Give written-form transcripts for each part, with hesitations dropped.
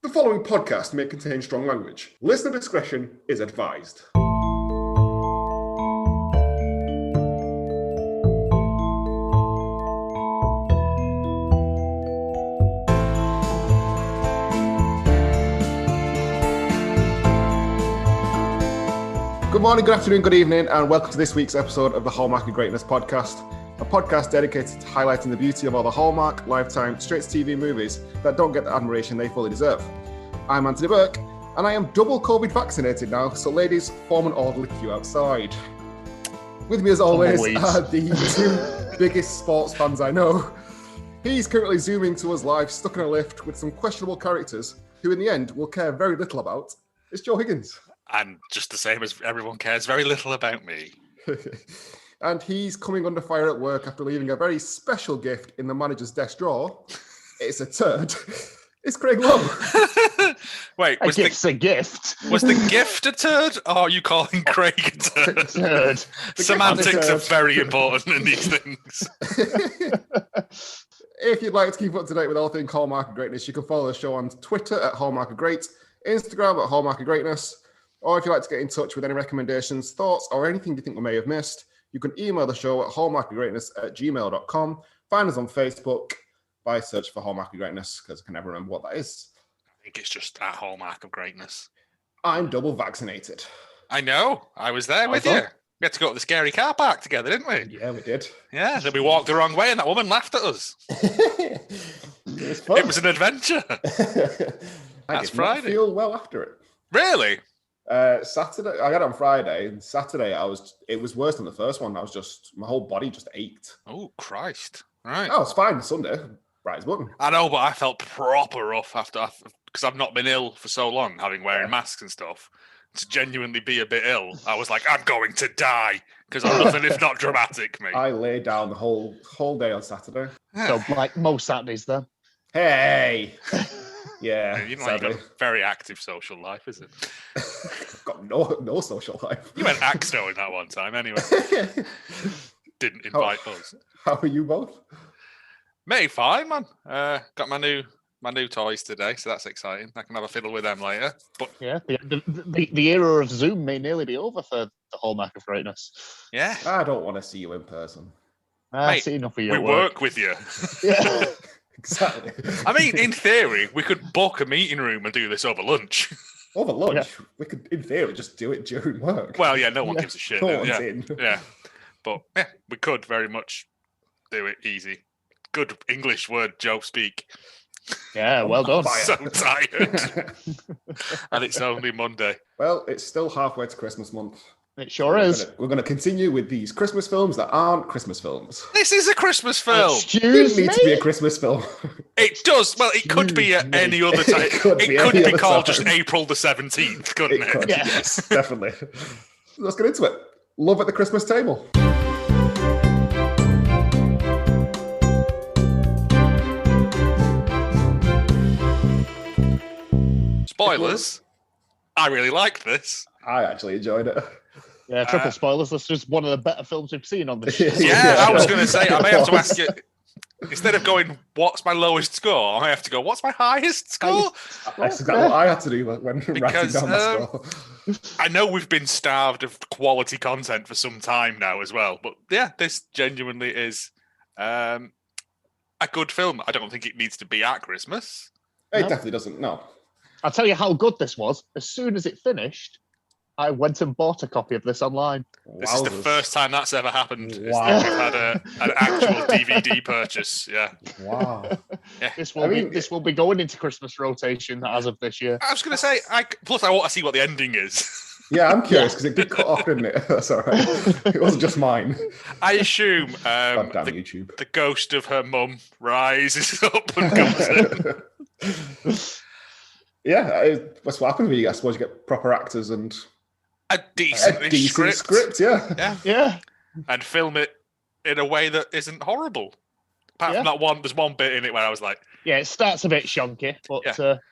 The following podcast may contain strong language. Listener discretion is advised. Good morning, good afternoon, good evening, and welcome to this week's episode of the Hallmark of Greatness podcast, a podcast dedicated to highlighting the beauty of all the Hallmark, Lifetime, Schitts TV movies that don't get the admiration they fully deserve. I'm Anthony Burke, and I am double COVID vaccinated now, so ladies, form an orderly queue outside. With me as always are the two biggest sports fans I know. He's currently zooming to us live, stuck in a lift with some questionable characters who in the end will care very little about. It's Joe Higgins. And just the same as everyone cares very little about me. And he's coming under fire at work after leaving a very special gift in the manager's desk drawer. It's a turd. It's Craig Lowe. Wait, a gift. Was the gift a turd? Or are you calling Craig a turd? Turd. Semantics are very important in these things. If you'd like to keep up to date with all things Hallmark of Greatness, you can follow the show on Twitter at Hallmark of Great, Instagram at Hallmark of Greatness, or if you'd like to get in touch with any recommendations, thoughts, or anything you think we may have missed, you can email the show at hallmarkofgreatness@gmail.com. Find us on Facebook by search for Hallmark of Greatness, because I can never remember what that is. I think it's just at Hallmark of Greatness. I'm double vaccinated. I know. I was there with you. We had to go to the scary car park together, didn't we? Yeah, we did. Yeah, then we walked the wrong way and that woman laughed at us. It was fun. It was an adventure. I That's did Friday. not feel well after it. Really? Saturday, I got it on Friday, and Saturday it was worse than the first one. My whole body just ached. Oh, Christ. Right. Oh, it's fine. Sunday, right as button. I know, but I felt proper rough after, because I've not been ill for so long, wearing masks and stuff. To genuinely be a bit ill, I was like, I'm going to die, because I'm nothing if not dramatic, mate. I lay down the whole day on Saturday. So, like most Saturdays, then. Hey. Yeah, you've got a very active social life, is it? I've got no social life. You went Axto in that one time, anyway. Didn't invite us. How are you both? Me, fine, man. Got my new toys today, so that's exciting. I can have a fiddle with them later. But yeah, the era of Zoom may nearly be over for the Hallmark of Greatness. Yeah, I don't want to see you in person. I see enough of you. We work with you. Yeah. Exactly. I mean, in theory, we could book a meeting room and do this over lunch. Over lunch? Yeah. We could, in theory, just do it during work. Well, yeah, no one gives a shit. No one's in. Yeah. But, yeah, we could very much do it easy. Good English word, Joe, speak. Yeah, well done. I'm so tired. And it's only Monday. Well, it's still halfway to Christmas month. It sure is. We're going to continue with these Christmas films that aren't Christmas films. This is a Christmas film. It didn't need to be a Christmas film. It does. Well, it could be at any other time. It could be called just April the 17th, couldn't it? Yes, definitely. Let's get into it. Love at the Christmas table. Spoilers. I really liked this. I actually enjoyed it. Yeah, triple spoilers. That's just one of the better films we've seen on this show. Yeah, I was going to say, I may have to ask you, instead of going, what's my lowest score, I may have to go, what's my highest score? That's exactly what I had to do when writing down my score. I know we've been starved of quality content for some time now as well, but yeah, this genuinely is a good film. I don't think it needs to be at Christmas. It definitely doesn't, no. I'll tell you how good this was. As soon as it finished, I went and bought a copy of this online. This is the first time that's ever happened. Wow. We've had an actual DVD purchase. Yeah. Wow. Yeah. This will be going into Christmas rotation as of this year. I was going to say, plus I want to see what the ending is. Yeah, I'm curious because it did cut off, didn't it? That's all right. It wasn't just mine. I assume YouTube. The ghost of her mum rises up and comes in. Yeah, that's what happens when I suppose you get proper actors and a decent script. Yeah. And film it in a way that isn't horrible. Apart from that one, there's one bit in it where I was like... Yeah, it starts a bit shonky, but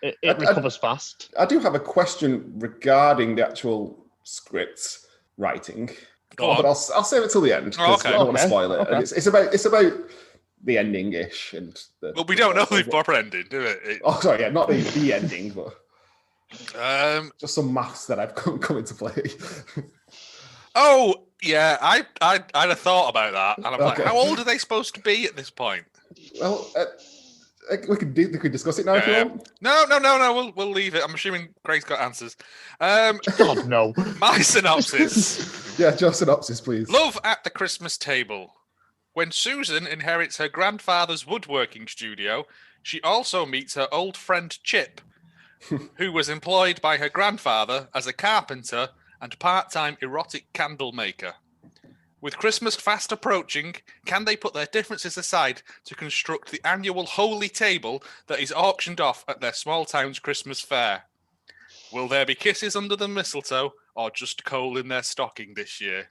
it recovers fast. I do have a question regarding the actual script writing. But I'll save it till the end because I don't want to spoil it. Okay. And it's about the ending-ish. And well, we don't know the proper ending, do we? Oh, sorry, yeah, not the ending, but just some maths that I've come into play. Oh, yeah, I had a thought about that, and I'm like, how old are they supposed to be at this point? Well, we could discuss it now if you want. No. We'll leave it. I'm assuming Craig's got answers. God, no. My synopsis. Yeah, your synopsis, please. Love at the Christmas table. When Susan inherits her grandfather's woodworking studio, she also meets her old friend Chip, who was employed by her grandfather as a carpenter and part-time erotic candle maker. With Christmas fast approaching, can they put their differences aside to construct the annual holy table that is auctioned off at their small town's Christmas fair? Will there be kisses under the mistletoe or just coal in their stocking this year?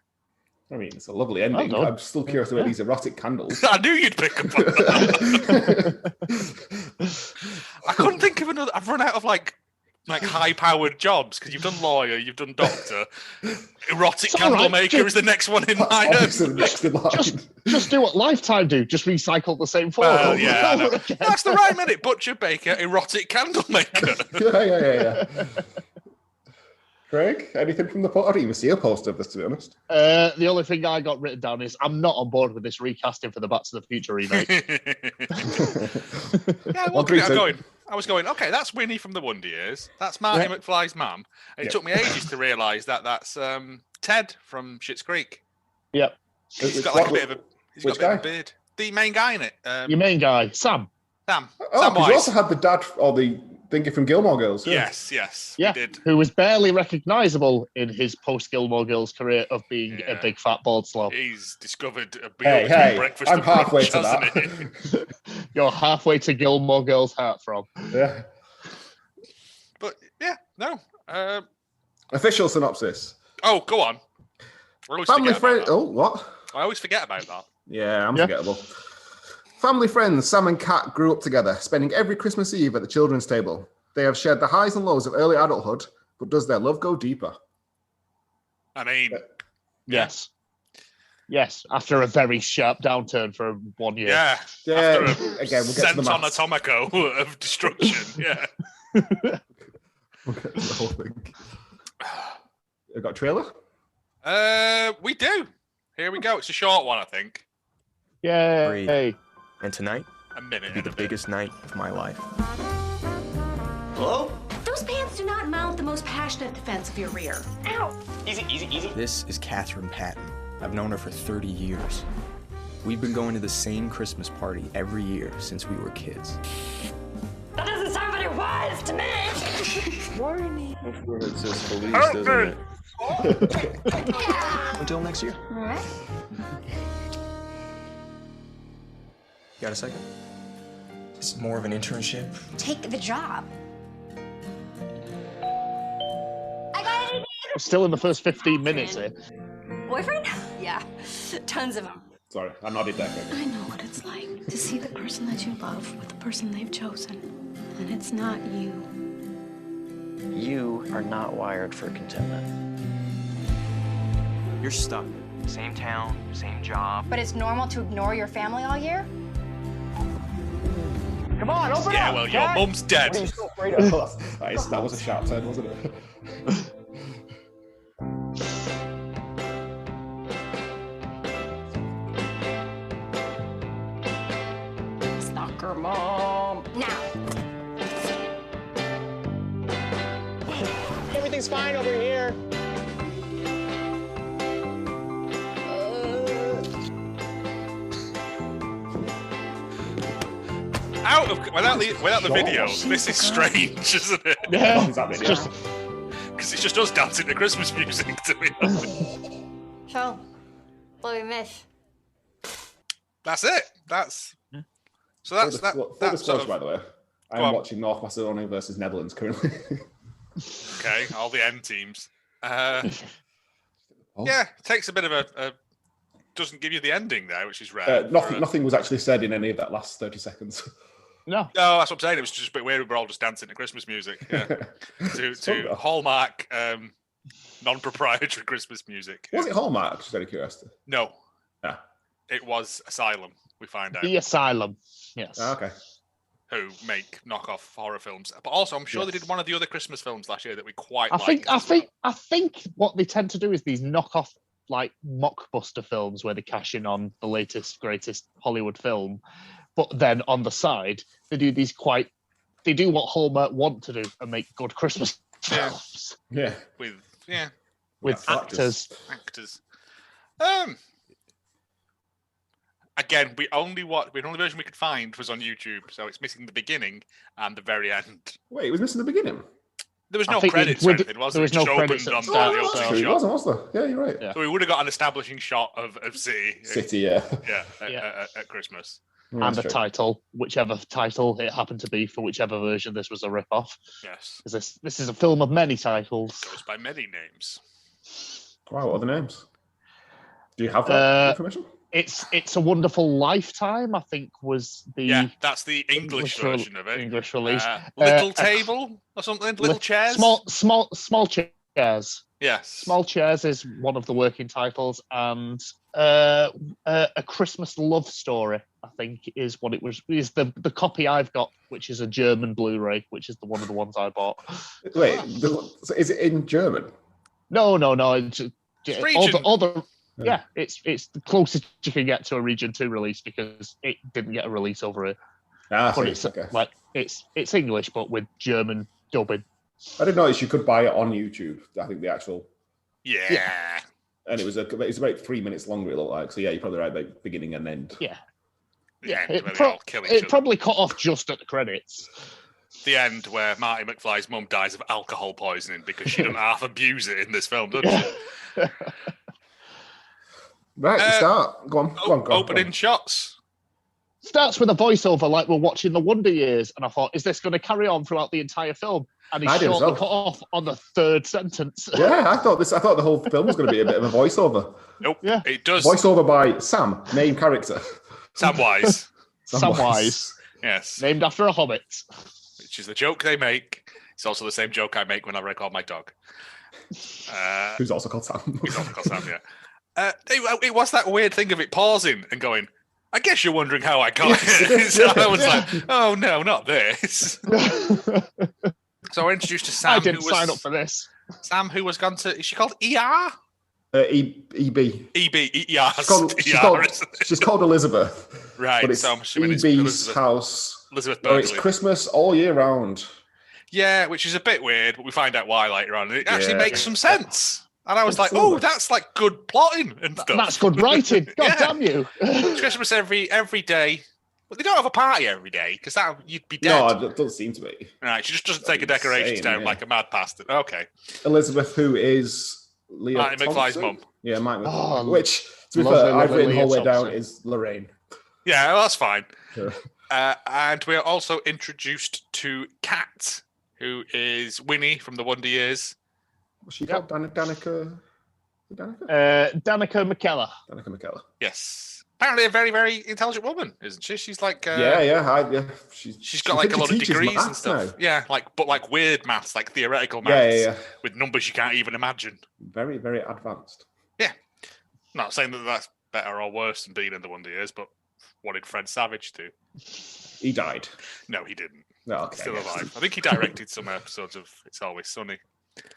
I mean, it's a lovely ending. I'm still curious about these erotic candles. I knew you'd pick up on that. I couldn't think of another. I've run out of like high-powered jobs because you've done lawyer, you've done doctor. Erotic candle maker is the next one in line. Just do what Lifetime do. Just recycle the same form. Well, yeah, that's the right minute. Butcher, baker, erotic candle maker. Yeah. Craig, anything from the poster? I didn't even see a poster of this, to be honest. The only thing I got written down is I'm not on board with this recasting for the Back to the Future remake. I was going, okay, that's Winnie from the Wonder Years. That's Marty McFlys Mum. And it took me ages to realise that's Ted from Schitts Creek. Yep. He's got a bit of a beard. The main guy in it. Your main guy, Sam. Sam. Oh, because you also had the dad or the thingy from Gilmore Girls. Yeah. Yes. Yeah, we did. Who was barely recognisable in his post-Gilmore Girls career of being a big fat bald slob. He's discovered a breakfast. I'm halfway to that. You're halfway to Gilmore Girls' heartthrob. Yeah. But yeah, no. Official synopsis. Oh, go on. Family friend. Oh, what? I always forget about that. Yeah, I'm forgettable. Family friends Sam and Kat grew up together, spending every Christmas Eve at the children's table. They have shared the highs and lows of early adulthood, but does their love go deeper? I mean, yes. Yes, after a very sharp downturn for 1 year. Yeah. Again, we'll get sent to the on Atomico of destruction. Yeah. We'll get to the whole thing. You got a trailer? We do. Here we go. It's a short one, I think. Yay. And tonight will be the biggest night of my life. Hello? Those pants do not mount the most passionate defense of your rear. Ow! Easy. This is Catherine Patton. I've known her for 30 years. We've been going to the same Christmas party every year since we were kids. That doesn't sound very wise to me! Warning. That's where it says police, doesn't it? Until next year. All right. Got a second? This is more of an internship. Take the job. I got it. Still in the first 15 minutes here. Boyfriend? Yeah, tons of them. Sorry, I nodded there. I know what it's like to see the person that you love with the person they've chosen. And it's not you. You are not wired for contentment. You're stuck. Same town, same job. But it's normal to ignore your family all year? Come on, open up! Yeah, well, your mum's dead. What are you so afraid of? That was a sharp turn, wasn't it? Stalker mom. Now. Everything's fine over here. Without the video, this is strange, isn't it? Yeah, because it's just us dancing to Christmas music, to be honest. So, what do we miss? That's it. That's Full disclosure, by the way. I'm watching North Macedonia versus Netherlands currently. Okay, all the end teams. Yeah, it takes a bit of a doesn't give you the ending there, which is rare. Nothing was actually said in any of that last 30 seconds. No, that's what I'm saying. It was just a bit weird. We're all just dancing to Christmas music. Yeah. to Hallmark non-proprietary Christmas music. Was it Hallmark? Just out of curiosity. No. Yeah. It was Asylum. we find out. The Asylum. Yes. Okay. Who make knockoff horror films. But also, I'm sure they did one of the other Christmas films last year that we quite liked. I think what they tend to do is these knockoff, like, mockbuster films where they cash in on the latest, greatest Hollywood film. But then on the side, they do they do what Hallmark want to do and make good Christmas films. Yeah. With actors. Again, the only version we could find was on YouTube, so it's missing the beginning and the very end. Wait, it was missing the beginning? There was no credits or anything, was there? There was no credits on start, the That's opening true. It shot. wasn't, was there? Yeah, you're right. Yeah. So we would have got an establishing shot of City. Yeah. At Christmas. And the title, whichever title it happened to be for whichever version this was a rip-off. Yes. This is a film of many titles. Goes by many names. Wow, what are the names? Do you have that information? It's a Wonderful Lifetime, I think, was the... Yeah, that's the English version of it. English release. Little Table or something? Little Chairs? Small Chairs. Yes. Small Chairs is one of the working titles, and A Christmas Love Story, I think, is what it was. Is the copy I've got, which is a German Blu-ray, which is one of the ones I bought. Wait, so is it in German? No. It's the closest you can get to a Region 2 release because it didn't get a release over it. But it's English, but with German dubbing. I didn't notice you could buy it on YouTube. I think the actual... Yeah. And it was about 3 minutes longer, it looked like. So yeah, you're probably right about beginning and end. Yeah. It probably cut off just at the credits. The end where Marty McFlys Mum dies of alcohol poisoning because she doesn't half abuse it in this film, doesn't she? Right, start. Go on. Opening shots. Starts with a voiceover like we're watching The Wonder Years, and I thought, is this going to carry on throughout the entire film? And he's shortly cut off on the third sentence. Yeah, I thought the whole film was going to be a bit of a voiceover. Nope. Yeah, it does. Voiceover by Sam, name character. Samwise. Samwise. Yes. Named after a hobbit. Which is the joke they make. It's also the same joke I make whenever I call my dog. Who's also called Sam. Yeah. It was that weird thing of it pausing and going, I guess you're wondering how I got it. So I was like, oh no, not this. So we're introduced to Sam. I didn't sign up for this. Sam, who was gone to, is she called ER? EB. She's called Elizabeth. Right. But it's EB's house. Elizabeth Berkeley. It's Christmas all year round. Yeah, which is a bit weird, but we find out why later on. And it actually makes some sense. And I was like, oh, that's like good plotting and stuff. That's good writing. God damn you. It's Christmas every day. But they don't have a party every day because you'd be dead. No, it doesn't seem to be. Right, she just doesn't take her decorations down like a mad bastard. Okay. Elizabeth, who is Marty McFlys Mum. Yeah, Marty McFlys. Which, to be fair, I've written the whole way down is Lorraine. Yeah, well, that's fine. Sure. And we are also introduced to Kat, who is Winnie from the Wonder Years. Was she called Danica? Danica McKellar. Danica McKellar. Yes. Apparently a very, very intelligent woman, isn't she? She's like... She's got like a lot of degrees and stuff. Now. Yeah, but weird maths, like theoretical maths with numbers you can't even imagine. Very, very advanced. Yeah. Not saying that that's better or worse than being in the Wonder Years, but what did Fred Savage do? He died. No, he didn't. No, okay. Still alive. I think he directed some episodes of It's Always Sunny.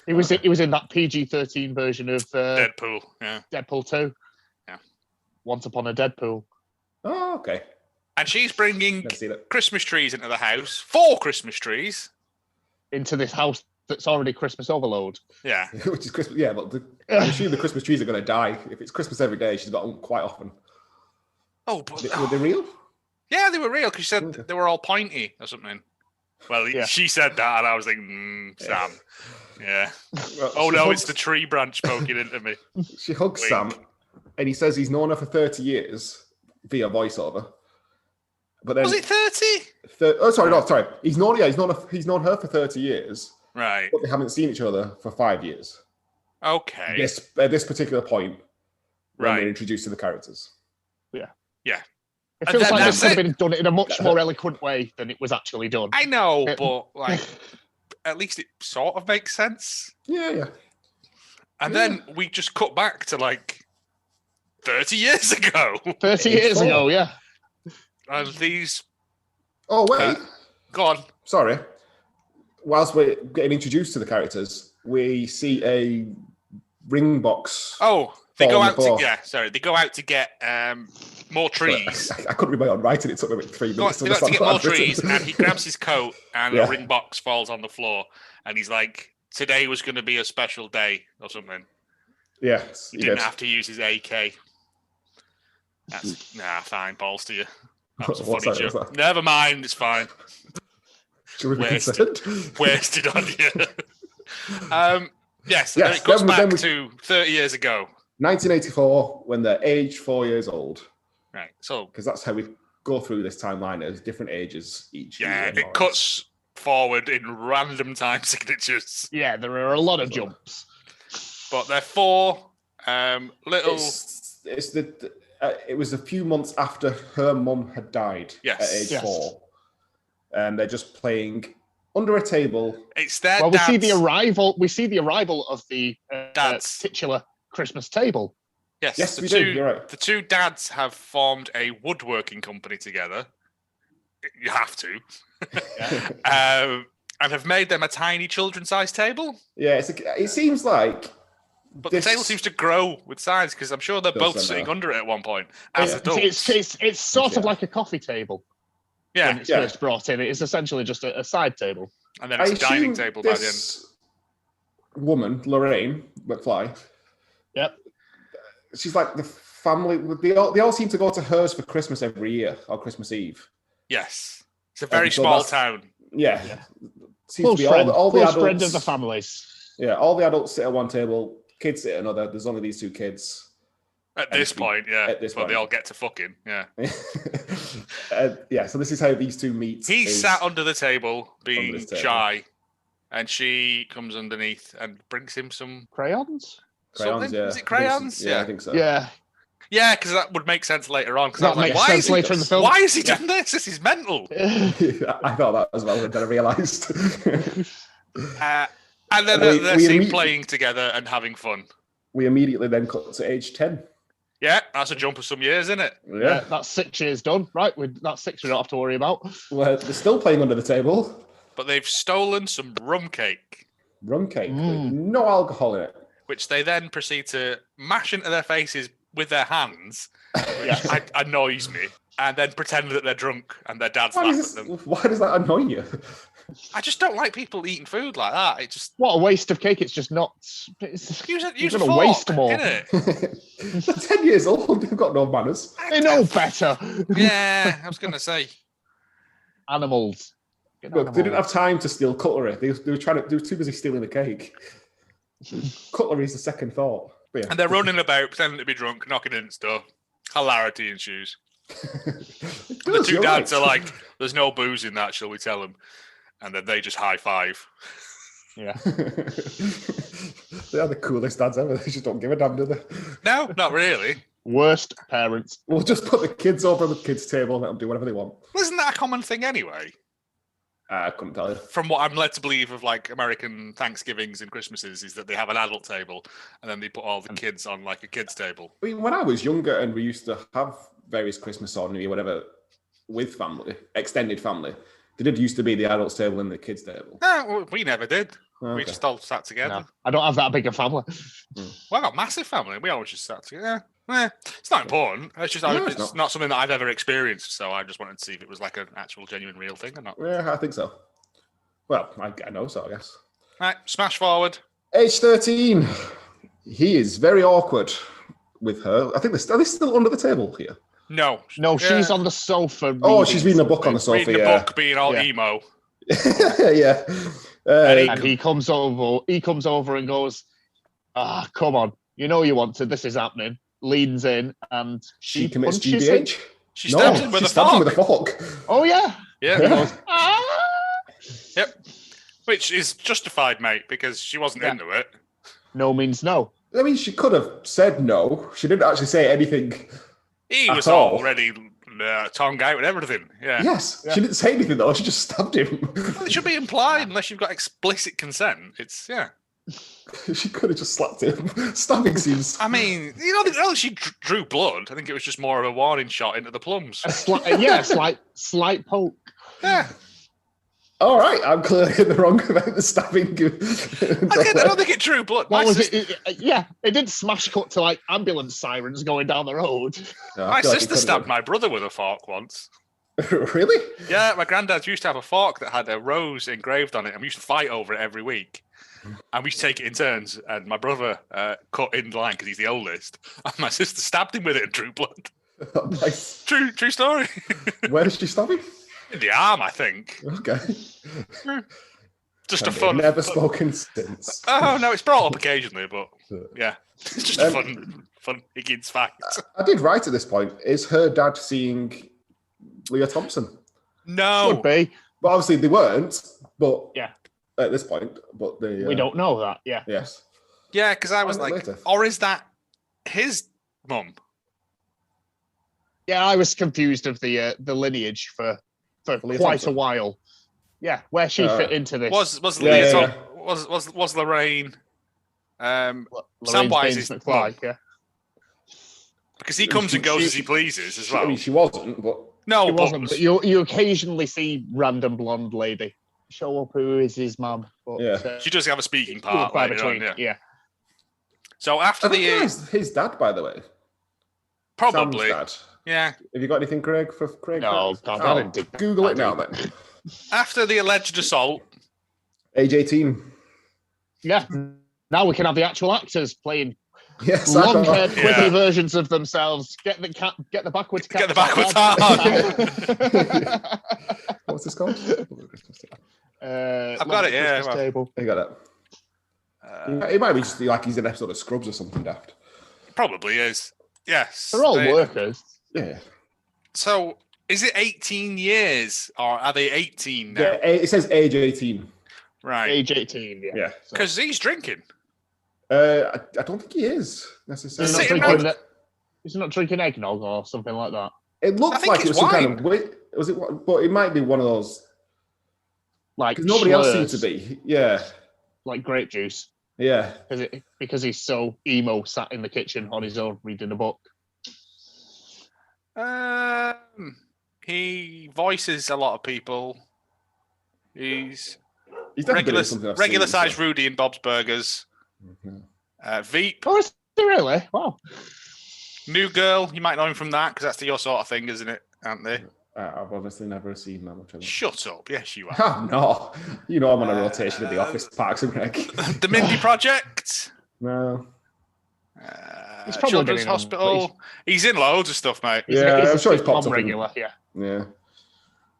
He was in that PG-13 version of Deadpool. Yeah. Deadpool 2. Yeah. Once Upon a Deadpool. Oh, okay. And she's bringing Christmas trees into the house. 4 Christmas trees. Into this house that's already Christmas overload. Yeah. Which is Christmas. Yeah, but I assume the Christmas trees are going to die. If it's Christmas every day, she's got them quite often. Oh, but... Were they real? Yeah, they were real because she said they were all pointy or something. Well, she said that, and I was like, Sam. Yeah. Well, no, it's the tree branch poking into me. She hugs Sam, and he says he's known her for 30 years via voiceover. But then, was it 30? Sorry. He's known her for 30 years. Right. But they haven't seen each other for 5 years. Okay. Yes, at this particular point, when they're introduced to the characters. Yeah. Yeah. It feels like this could have been done in a much more eloquent way than it was actually done. I know, but at least it sort of makes sense. Yeah. And then we just cut back to 30 years ago. 30 years ago, yeah. And these... Oh, wait. Go on. Sorry. Whilst we're getting introduced to the characters, we see a ring box. Oh, they go on the out to... floor. Yeah, sorry. They go out to get more trees. I couldn't read my own writing. It took me about 3 minutes They go out to understand get what more I'd written. trees, and he grabs his coat, and a ring box falls on the floor. And he's like, today was going to be a special day, or something. Yes, He didn't have to use his AK. Nah, fine. Balls to you. That was a What's funny that? joke. What's that? Never mind. It's fine. Should we be Wasted. concerned? Wasted on you. Yes, Yes, it goes then back we- to 30 years ago. 1984, when they're aged 4 years old, Right. So, because that's how we go through this timeline as different ages each yeah, year. it cuts forward in random time signatures. Yeah, there are a lot of jumps. But they're four little... It was a few months after her mum had died Yes. at age Yes. 4. And they're just playing under a table. It's their Well, we dad's... see the arrival. We see the arrival of the Dads. titular Christmas table. Yes, the we two, do. You're right. The two dads have formed a woodworking company together. You have to. And have made them a tiny children-sized table. Yeah, it seems like... But the table seems to grow with size because I'm sure they're both sitting under it at one point as adults. It's sort of like a coffee table. Yeah. When it's first brought in, it's essentially just a side table. And then it's a dining table by the end. Woman, Lorraine McFly. Yep. She's like the family. They all seem to go to hers for Christmas every year or Christmas Eve. Yes. It's a very So small that's- town. Yeah. Seems Close to be friend, all the close adults. friend of the families. Yeah, all the adults sit at one table, kids sit at another. There's only these two kids. At this point, yeah. At this but point. they all get to fucking, yeah. Yeah, so this is how these two meet. He is- sat under the table being this table. shy, and she comes underneath and brings him some Crayons? crayons. something. Yeah. Is it crayons? I think so. Yeah. Yeah, because that would make sense later on. Because I That was like, makes why sense is he, later in the film. why is he done this? This is mental. I thought that as well, and then I realised. And then We- they're we seen imme- playing together and having fun. We immediately then cut to age 10. Yeah, that's a jump of some years, isn't it? Yeah. That's 6 years done. Right, that's 6 we don't have to worry about. Well, they're still playing under the table. But they've stolen some rum cake, Rum cake with no alcohol in it. which they then proceed to mash into their faces with their hands, which Yes. annoys me, and then pretend that they're drunk and their dads Why laugh does, at them. why does that annoy you? I just don't like people eating food like that. It just What a waste of cake. It's just not. use You're a gonna fork, waste more. innit? They're 10 years old. They've got no manners. They know better. Yeah, I was gonna say. Animals. Good Look, they didn't animals. have time to steal cutlery. They were too busy stealing the cake. Cutlery is the second thought. But yeah. And they're running about, pretending to be drunk, knocking in stuff. Hilarity ensues. It The does, two you're dads right. are like, "There's no booze in that, shall we tell them?" And then they just high five. Yeah. They are the coolest dads ever. They just don't give a damn, do they? No, not really. Worst parents. We'll just put the kids over on the kids' table and let them do whatever they want. Well, isn't that a common thing anyway? I couldn't tell you. From what I'm led to believe of like American Thanksgivings and Christmases is that they have an adult table and then they put all the kids on like a kids table. I mean, when I was younger and we used to have various Christmas or New Year, whatever, with family, extended family, there did used to be the adults' table and the kids' table. No, well, we never did. We Okay. just all sat together. No, I don't have that big a family. Well, I got a massive family. We always just sat together. It's not important. It's just No, it's it's not something that I've ever experienced. So I just wanted to see if it was like an actual genuine real thing or not. Yeah, I think so. Well, I know so, I guess. Right, smash forward. Age 13. He is very awkward with her. I think are they still under the table here? No, No, Yeah. she's on the sofa. Oh, she's reading a book on the sofa. reading a Yeah. book, being all Yeah. emo. Yeah. And he comes over. He comes over and goes, "Ah, come on! You know you want to. This is happening." Leans in and she commits punches him. GBH. She stabs him with she a stabs him fork. with a fork. Oh yeah. Yeah. He goes, "Ah!" Yep. Which is justified, mate, because she wasn't Yeah. into it. No means no. I mean, she could have said no. She didn't actually say anything. He At was all. already tongue out and everything. Yeah. Yes, she didn't say anything though. She just stabbed him. Well, it should be implied unless you've got explicit consent. It's, yeah. She could have just slapped him. Stabbing seems. I mean, you know, she drew blood. I think it was just more of a warning shot into the plums. Slight poke. Yeah. All right, I'm clearly in the wrong about the stabbing. I don't think it drew blood. What was it? Yeah, it did smash cut to like ambulance sirens going down the road. No, my sister stabbed my brother with a fork once. Really? Yeah, my granddad used to have a fork that had a rose engraved on it, and we used to fight over it every week. And we used to take it in turns, and my brother cut in line because he's the oldest, and my sister stabbed him with it and drew blood. Oh, nice. True story. Where did she stab him? In the arm, I think. Okay. Just a fun. Never spoken since. Oh no, it's brought up occasionally, but yeah, it's just a fun Higgins fact. I did write at this point. Is her dad seeing Leah Thompson? No, Could be, but obviously they weren't. But yeah, at this point, but they we don't know that. Yeah. Yes. Yeah, because I was like, later. or is that his mum? Yeah, I was confused of the lineage for Leah quite Thompson. a while. Yeah, where she fit into this. Was Yeah, Leah yeah, was Lorraine? Lorraine Samwise's Baines McFly, yeah. Because he comes and goes as he pleases as well. I mean, she wasn't, but No, She but wasn't, but you occasionally see random blonde lady show up who is his mum. But, Yeah. she does have a speaking few and part far later on, between, yeah. So after I think the that was his dad, by the way. probably, Sam's dad. yeah. Have you got anything, Craig, for Craig? No, God, I didn't dig that. Google it now, then. After the alleged assault, Age 18. Yeah. Now we can have the actual actors playing Yes, long-haired, Yeah. quippy versions of themselves. Get the backwards cat. Get the backwards What's this called? I've got it, yeah, well. Table. You got it. It might be just like he's in an episode of Scrubs or something daft. probably is. Yes, They're all workers. Yeah. So is it 18 years or are they 18 now? Yeah, it says age 18. Right, Age 18, yeah. Yeah. because he's drinking. I don't think he is necessarily. He's not drinking eggnog or something like that. It I looked think like it it's was some wine. kind of was it? But it might be one of those. Like Because nobody else slurs, seemed to be. Yeah. like grape juice. Yeah. Because he's so emo, sat in the kitchen on his own reading a book. He voices a lot of people. He's He's definitely been in something I've regular seen, size so. Rudy and Bob's Burgers. Veep, Oh, is he really? Wow. New Girl. You might know him from that because that's your sort of thing, isn't it? Aren't they? I've obviously never seen that much of it. Shut up. Yes, you are. Oh, no. You know I'm on a rotation at the office, Parks and Rec. The Mindy Project. No. He's probably Children's been in Hospital. He's in loads of stuff, mate. Yeah, I'm sure he's a popped sitcom up in- regular. Yeah, Yeah.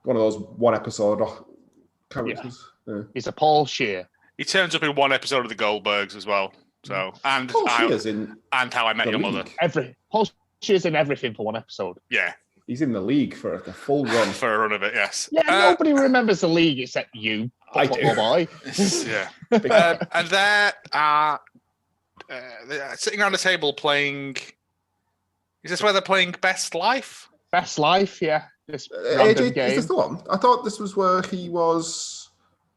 One of those one episode characters. Yeah. he's a Paul Shear. He turns up in one episode of the Goldbergs as well. So and Paul Shear's in and How I Met the Your Mother. league. Paul Shear's in everything for one episode. Yeah, He's in the league for a full run. for a run of it. Yes. Yeah, nobody remembers the league except you, I football do. boy. Yeah. And there are they're sitting around a table playing. Is this where they're playing Best Life? Best Life, yeah. This AJ, random is game. this the one? I thought this was where he was.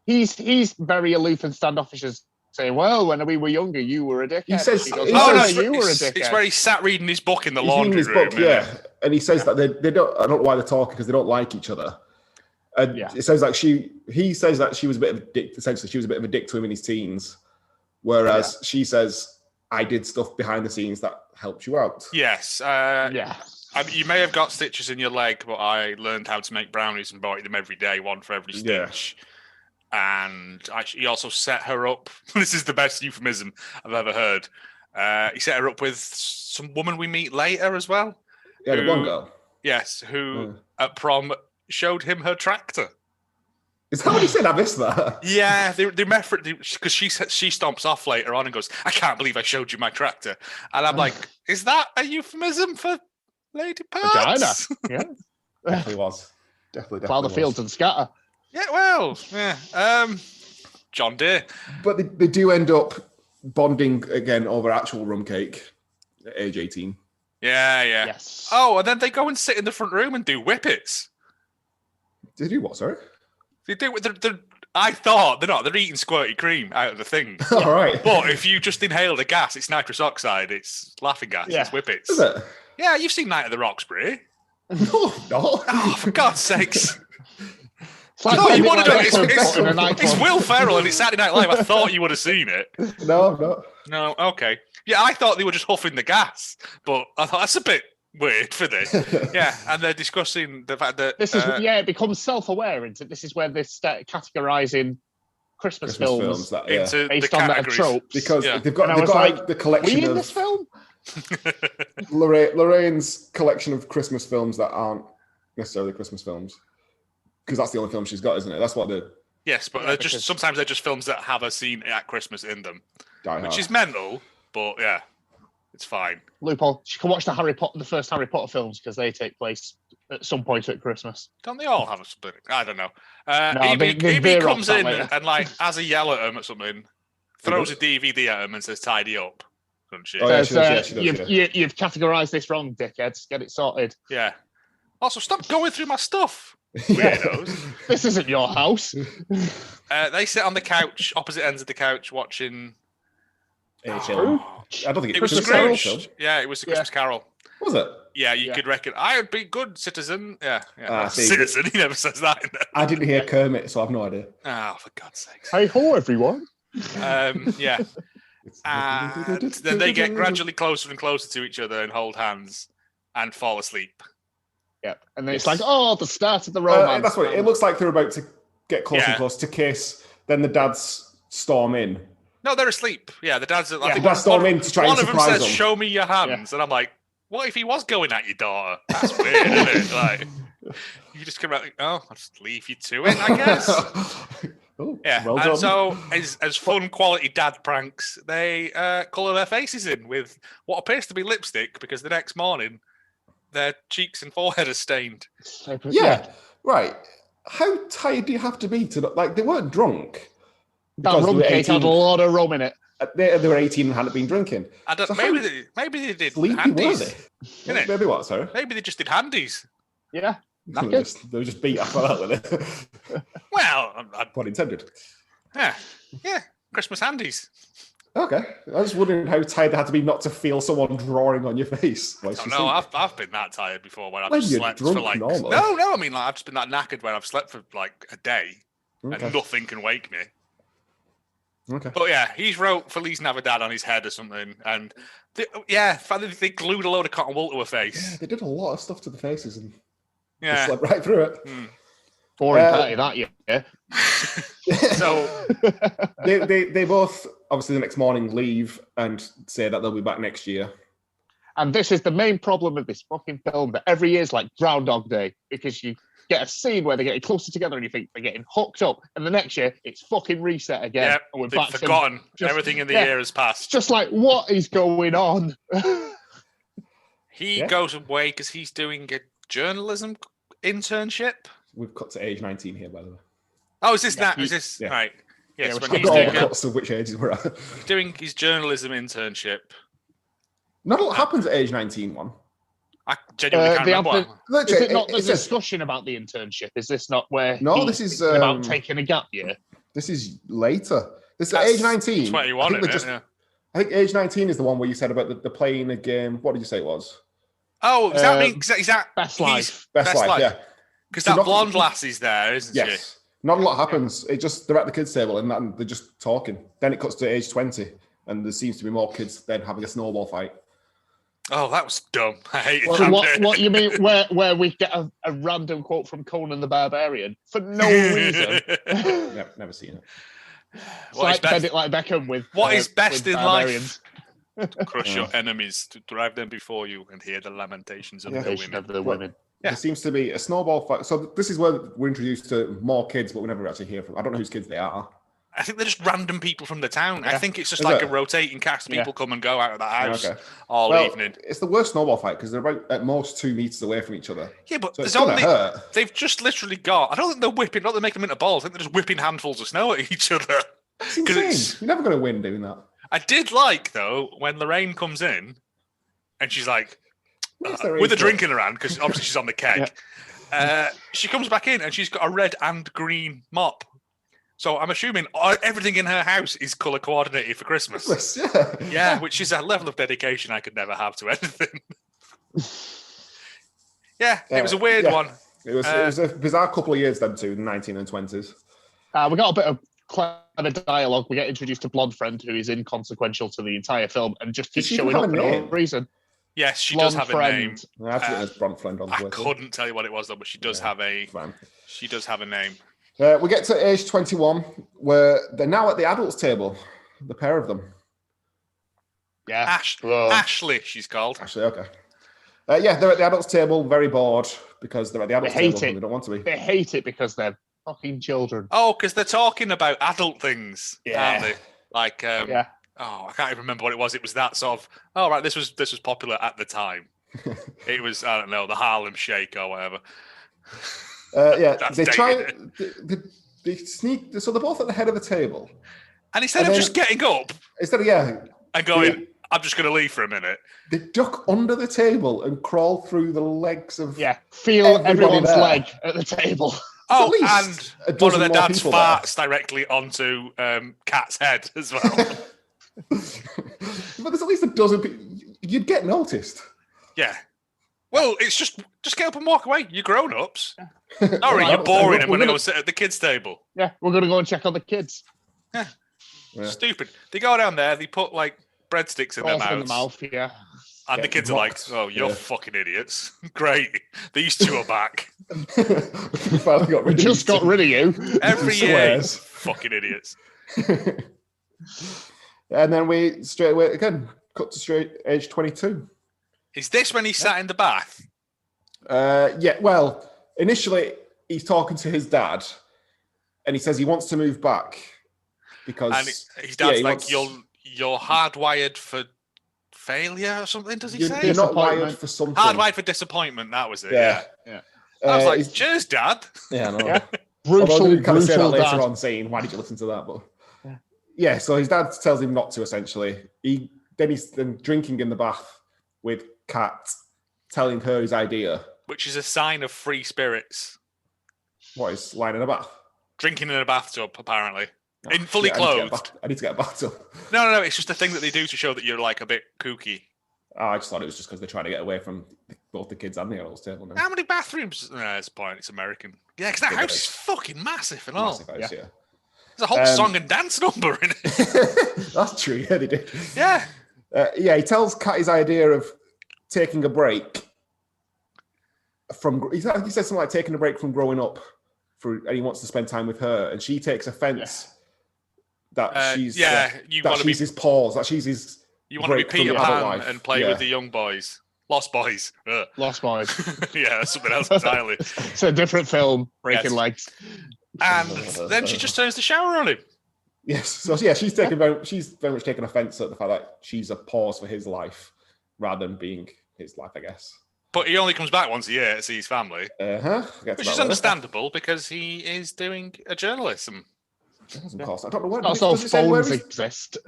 He's very aloof and standoffish, as saying, "Well, when we were younger, you were a dickhead." He says- She goes, he "Oh, says- no, you were a it's dickhead." where he sat reading his book in the He's reading laundry his room. book, yeah. And he says that they don't. I don't know why they're talking because they don't like each other. And Yeah. it says like he says that she was a bit of a dick. Essentially, she was a bit of a dick to him in his teens, whereas she says, "I did stuff behind the scenes that helped you out." Yes. Yeah. I mean, you may have got stitches in your leg, but I learned how to make brownies and bought them every day, one for every Yeah. stitch. And he also set her up. This is the best euphemism I've ever heard. He set her up with some woman we meet later as well. Yeah, the Who- one girl. Yes, who at prom showed him her tractor. Is that what he said? I missed that. Yeah, they met because she stomps off later on and goes, "I can't believe I showed you my tractor," and I'm like, "Is that a euphemism for lady parts?" Vagina. Yeah. Definitely was. Definitely Plough the was. fields and scatter. Yeah, well, yeah. John Deere. But they do end up bonding again over actual rum cake at age 18. Yeah. Yes. Oh, and then they go and sit in the front room and do whippets. Did you what, sorry? They do. They're I thought they're eating squirty cream out of the thing. All right. But if you just inhale the gas, it's nitrous oxide, it's laughing gas, it's whippets. Is it? Yeah, you've seen Night of the Roxbury. No. Oh, for God's sakes. Like you would have done it. it's It's Will Ferrell and it's Saturday Night Live. I thought you would have seen it. No. No, okay. Yeah, I thought they were just huffing the gas, but I thought that's a bit weird for this. Yeah, and they're discussing the fact that this is it becomes self-aware. This is where they start categorizing Christmas films into based the on their categories. tropes. Because Yeah. they've got like, the collection we in of this film. Lorraine's collection of Christmas films that aren't necessarily Christmas films. Because that's the only film she's got, isn't it? That's what the Yes, but sometimes they're just films that have a scene at Christmas in them, which is mental. But yeah, it's fine. Loophole. She can watch the first Harry Potter films because they take place at some point at Christmas. Don't they all have a split? I don't know. they EB veer off comes that in later. and like has a yell at him or something, throws a DVD at him and says "tidy up," doesn't she? Oh, yeah, Says, she does. You've categorized this wrong, dickheads. Get it sorted. Yeah. Also, stop going through my stuff. Weirdos. This isn't your house. They sit on the couch, opposite ends of the couch, watching. I don't think It was Christmas Carol Scrooge. film. Yeah, it was the Christmas Carol. Was it? Yeah, you could reckon. I would be good citizen. Yeah. See, Citizen. He never says that in there. I didn't hear Kermit, so I've no idea. Oh, for God's sakes. Hey ho, everyone. Yeah. And then they get gradually closer and closer to each other and hold hands and fall asleep. Yep. And then it's like, the start of the romance. That's what it looks like. They're about to get close and close to kiss. Then the dads storm in. No, they're asleep. Yeah, the dads. The dads storm in to try and one of them surprise says, "Show me your hands," and I'm like, "What if he was going at your daughter? That's weird, isn't it?" Like, you just come out, like, "Oh, I'll just leave you to it, I guess." Yeah, well and done. so as fun quality dad pranks, they colour their faces in with what appears to be lipstick because the next morning their cheeks and forehead are stained. Yeah, right. How tired do you have to be to like? They weren't drunk. That rum cake had a lot of rum in it. They were 18 and hadn't been drinking. I don't. So maybe they did sleepy handies. were they? Maybe what? Sorry. Maybe they just did handies. Yeah. They were just beat after that with it. Well, Pun intended. Yeah. Christmas handies. Okay. I was wondering how tired they had to be not to feel someone drawing on your face. No, I've been that tired before when I've When just you're slept drunk for like normally. no. I mean, like, I've just been that knackered when I've slept for like a day and nothing can wake me. Okay. But yeah, he's wrote Feliz Navidad on his head or something, and they glued a load of cotton wool to her face. Yeah, they did a lot of stuff to the faces and they Yeah. slept right through it. Boring party that, yeah. So they both obviously the next morning leave and say that they'll be back next year. And this is the main problem of this fucking film, that every year is like Groundhog Day, because you get a scene where they're getting closer together and you think they're getting hooked up, and the next year it's fucking reset again. yeah, And we're they've back to forgotten just- everything in the year has passed. just like, what is going on? He goes away because he's doing a journalism internship. We've cut to age 19 here, by the way. Oh, is this that? Is this yeah. right? Yes, Yeah, when we're he's Got all doing, the cuts of which ages we're at. doing his journalism internship. Not a lot happens at age 19, one. I genuinely can't remember. Look, Is it not the it says- discussion about the internship? Is this not where No, he's this is, thinking about taking a gap year? This is later. This is That's age 19. 21, I think, isn't it? Yeah. I think age 19 is the one where you said about the playing a game. What did you say it was? Oh, does that mean is that Best he's- Life. Best Life, yeah. Because So that not- blonde lassie's there, isn't she? Yes. Not a lot happens. It just they're at the kids' table and they're just talking. Then it cuts to age 20, and there seems to be more kids then having a snowball fight. Oh, that was dumb. I hated Well, that. what you mean? Where we get a random quote from Conan the Barbarian for no reason? Never seen it. It's like Bend It Like Beckham with What is best with in barbarians. life? To crush your enemies, to drive them before you, and hear the lamentations of the Nation women. of the women. Yeah. There seems to be a snowball fight. So this is where we're introduced to more kids, but we never actually hear from. I don't know whose kids they are. I think they're just random people from the town. I think it's just Is like it? a rotating cast. People come and go out of the house Okay. all Well, evening. it's the worst snowball fight because they're about at most 2 meters away from each other. Yeah, but So it's there's gonna only hurt. they've just literally got. I don't think they're whipping. Not they're making them into balls. I think they're just whipping handfuls of snow at each other. It's insane. You're never going to win doing that. I did like though when Lorraine comes in, and she's like with a drink in her hand because obviously she's on the keg. She comes back in and she's got a red and green mop, So I'm assuming everything in her house is colour coordinated for Christmas. Yeah, which is a level of dedication I could never have to anything. It was a weird one. It was a bizarre couple of years then too, the 19 and 20s. We got a bit of clever dialogue. We get introduced to blonde friend who is inconsequential to the entire film and just keeps showing up for no reason. Yes, she does have a name. I have to get this blonde friend on. I couldn't tell you what it was though, but she does have a. She does have a name. We get to age 21, where they're now at the adults' table, the pair of them. Yeah, Ashley, she's called. Ashley, okay. They're at the adults' table, very bored because they're at the adults' table and they don't want to be. They hate it because they're fucking children. Oh, because they're talking about adult things, aren't they? Like, I can't even remember what it was. It was that sort of. Oh, right, this was popular at the time. It was, I don't know, the Harlem Shake or whatever. They try. They sneak. So they're both at the head of the table, and instead of just getting up, and going, I'm just going to leave for a minute. They duck under the table and crawl through the legs of. Feel everyone's leg at the table. Oh, and one of their dads farts directly onto Kat's head as well. But there's at least a dozen people. You'd get noticed. Yeah. Well, it's just get up and walk away. You're grown-ups. Sorry, you're boring them when they go sit at the kids' table. Yeah, we're going to go and check on the kids. Yeah. Stupid. They go down there, they put, like, breadsticks in their mouths. In the mouth, yeah. And the kids are like, oh, you're fucking idiots. Great. These two are back. We finally got rid of just got rid of you. Every year. Fucking idiots. And then we straight away, again, cut to straight age 22. Is this when he sat in the bath? Well, initially he's talking to his dad and he says he wants to move back because and his dad's like, you're hardwired for failure or something, does he say? You're not wired for something. Hardwired for disappointment, that was it. Yeah. I was like, cheers, Dad. Yeah, no. Yeah. Brutal, kind of say that later on, saying, why did you listen to that? But so his dad tells him not to, essentially. He's drinking in the bath with Kat, telling her his idea. Which is a sign of free spirits. What, is lying in a bath? Drinking in a bathtub, apparently. Fully clothed. I need to get a bathtub. No, it's just a thing that they do to show that you're like a bit kooky. Oh, I just thought it was just because they're trying to get away from both the kids and the adults table now. How many bathrooms? No, that's the point. It's American. Yeah, because that house is fucking massive and all. Massive house, yeah. There's a whole song and dance number in it. That's true. Yeah, they did. Yeah. He tells Kat his idea of taking a break from. He says something like taking a break from growing up, and he wants to spend time with her, and she takes offence that she's his paws, that she's his. You want to be Peter Pan and play with the young boys. Lost Boys. Lost Boys. Yeah, that's something else entirely. It's a different film, breaking legs. And then she just turns the shower on him. Yes. So she's very much taken offence at the fact that she's a pause for his life rather than being his life, I guess. But he only comes back once a year to see his family. Which is understandable because he is doing a journalism. Of course. I don't know what that's all phones exist.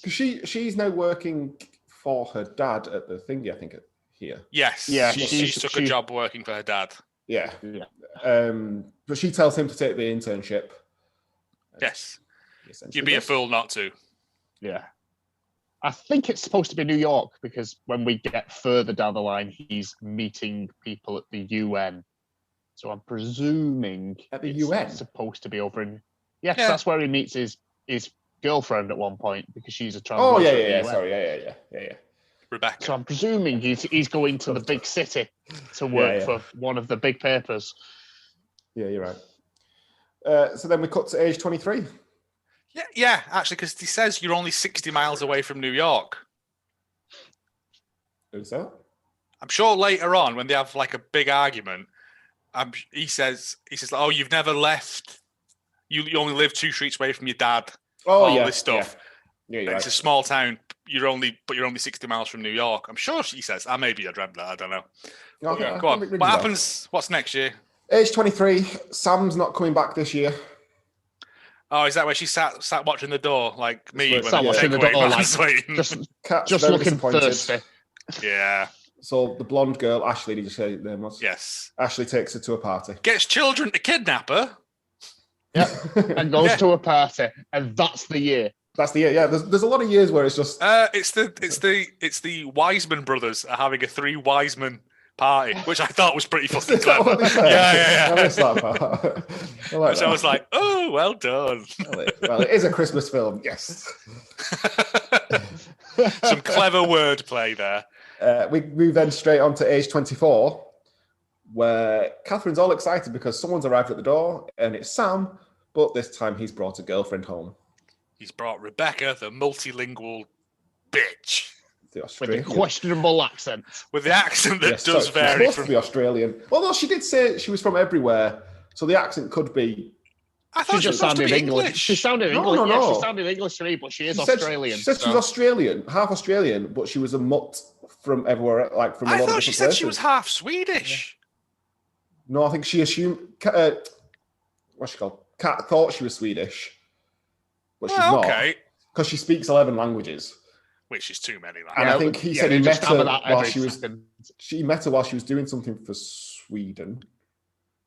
Because she's now working for her dad at the thingy, I think, here. Yes. Yeah. She took a job working for her dad. Yeah. But she tells him to take the internship. Yes. You'd be a fool not to. Yeah. I think it's supposed to be New York because when we get further down the line, he's meeting people at the UN. So I'm presuming at the UN supposed to be over in. Yeah, that's where he meets his girlfriend at one point because she's a trans. Oh yeah. Sorry, yeah. Rebecca. So I'm presuming he's going to the big city to work for one of the big papers. Yeah, you're right. So then we cut to age 23. Yeah, actually, because he says you're only 60 miles away from New York. Who's that? I'm sure later on when they have like a big argument, he says, oh, you've never left. You only live 2 streets away from your dad. Oh, this stuff. Yeah, it's a small town. You're only 60 miles from New York. I'm sure she says. Maybe I dreamt that. I don't know. Okay, go on. What happens? What's next year? Age 23. Sam's not coming back this year. Oh, is that where she sat watching the door like me? Sat watching the door, just looking thirsty. Yeah. So the blonde girl, Ashley, did you say her name was? Yes. Ashley takes her to a party. Gets children to kidnap her. Yeah, and goes to a party, and that's the year. That's the year. Yeah, there's a lot of years where it's just. It's the Wiseman brothers are having a 3 Wiseman party, which I thought was pretty fucking clever. Yeah. I missed that part. I was like, oh, well done. Well, it is a Christmas film, yes. Some clever wordplay there. We move then straight on to age 24, where Catherine's all excited because someone's arrived at the door, and it's Sam, but this time he's brought a girlfriend home. He's brought Rebecca, the multilingual bitch. With a questionable accent. With the accent that does vary. She's supposed to be Australian. Although she did say she was from everywhere, so the accent could be. I thought she just sounded English. She sounded English. No. Yeah, she sounded English to me, but she is Australian. She said she was Australian, half Australian, but she was a mutt from everywhere, like from a lot of different places. I thought she said she was half Swedish. Yeah. No, I think she assumed. What's she called? Kat thought she was Swedish, but she's not. Okay. Because she speaks 11 languages. Which is too many. And I think he said he met her while she was. She met her while she was doing something for Sweden.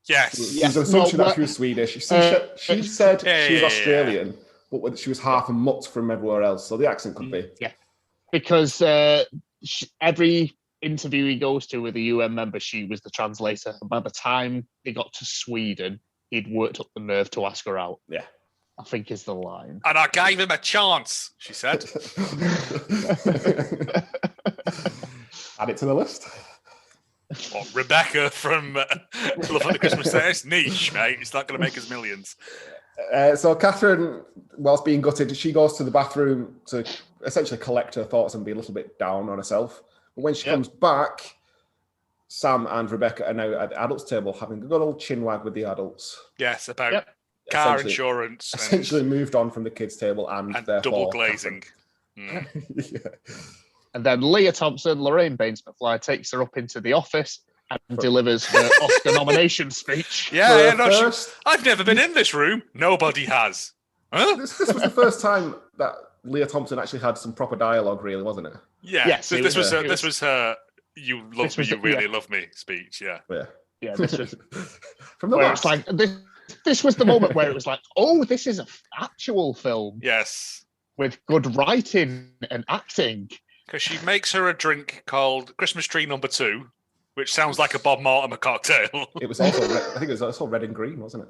Yes. There's an assumption that she was Swedish. She said she was Australian, but she was half a mutt from everywhere else. So the accent could be. Yeah. Because every interview he goes to with a UN member, she was the translator. And by the time they got to Sweden, he'd worked up the nerve to ask her out. Yeah. I think is the line. And I gave him a chance, she said. Add it to the list. What, Rebecca from Love at the Christmas Day? It's niche, mate. It's not going to make us millions. So Catherine, whilst being gutted, she goes to the bathroom to essentially collect her thoughts and be a little bit down on herself. But when she comes back, Sam and Rebecca are now at the adults' table having a good old chin wag with the adults. Yes, about car insurance. Essentially moved on from the kids' table and double glazing. Yeah. And then Leah Thompson, Lorraine Baines McFly, takes her up into the office and delivers her Oscar nomination speech. I've never been in this room. Nobody has. Huh? This was the first time that Leah Thompson actually had some proper dialogue, really, wasn't it? Yeah. Yes, this was her "You love me, you really love me" speech. Yeah. This was from the last. It's like this was the moment where it was like, oh, this is an actual film. Yes. with good writing and acting. Because she makes her a drink called Christmas Tree Number 2, which sounds like a Bob Mortimer cocktail. It was also, I think it was also red and green, wasn't it?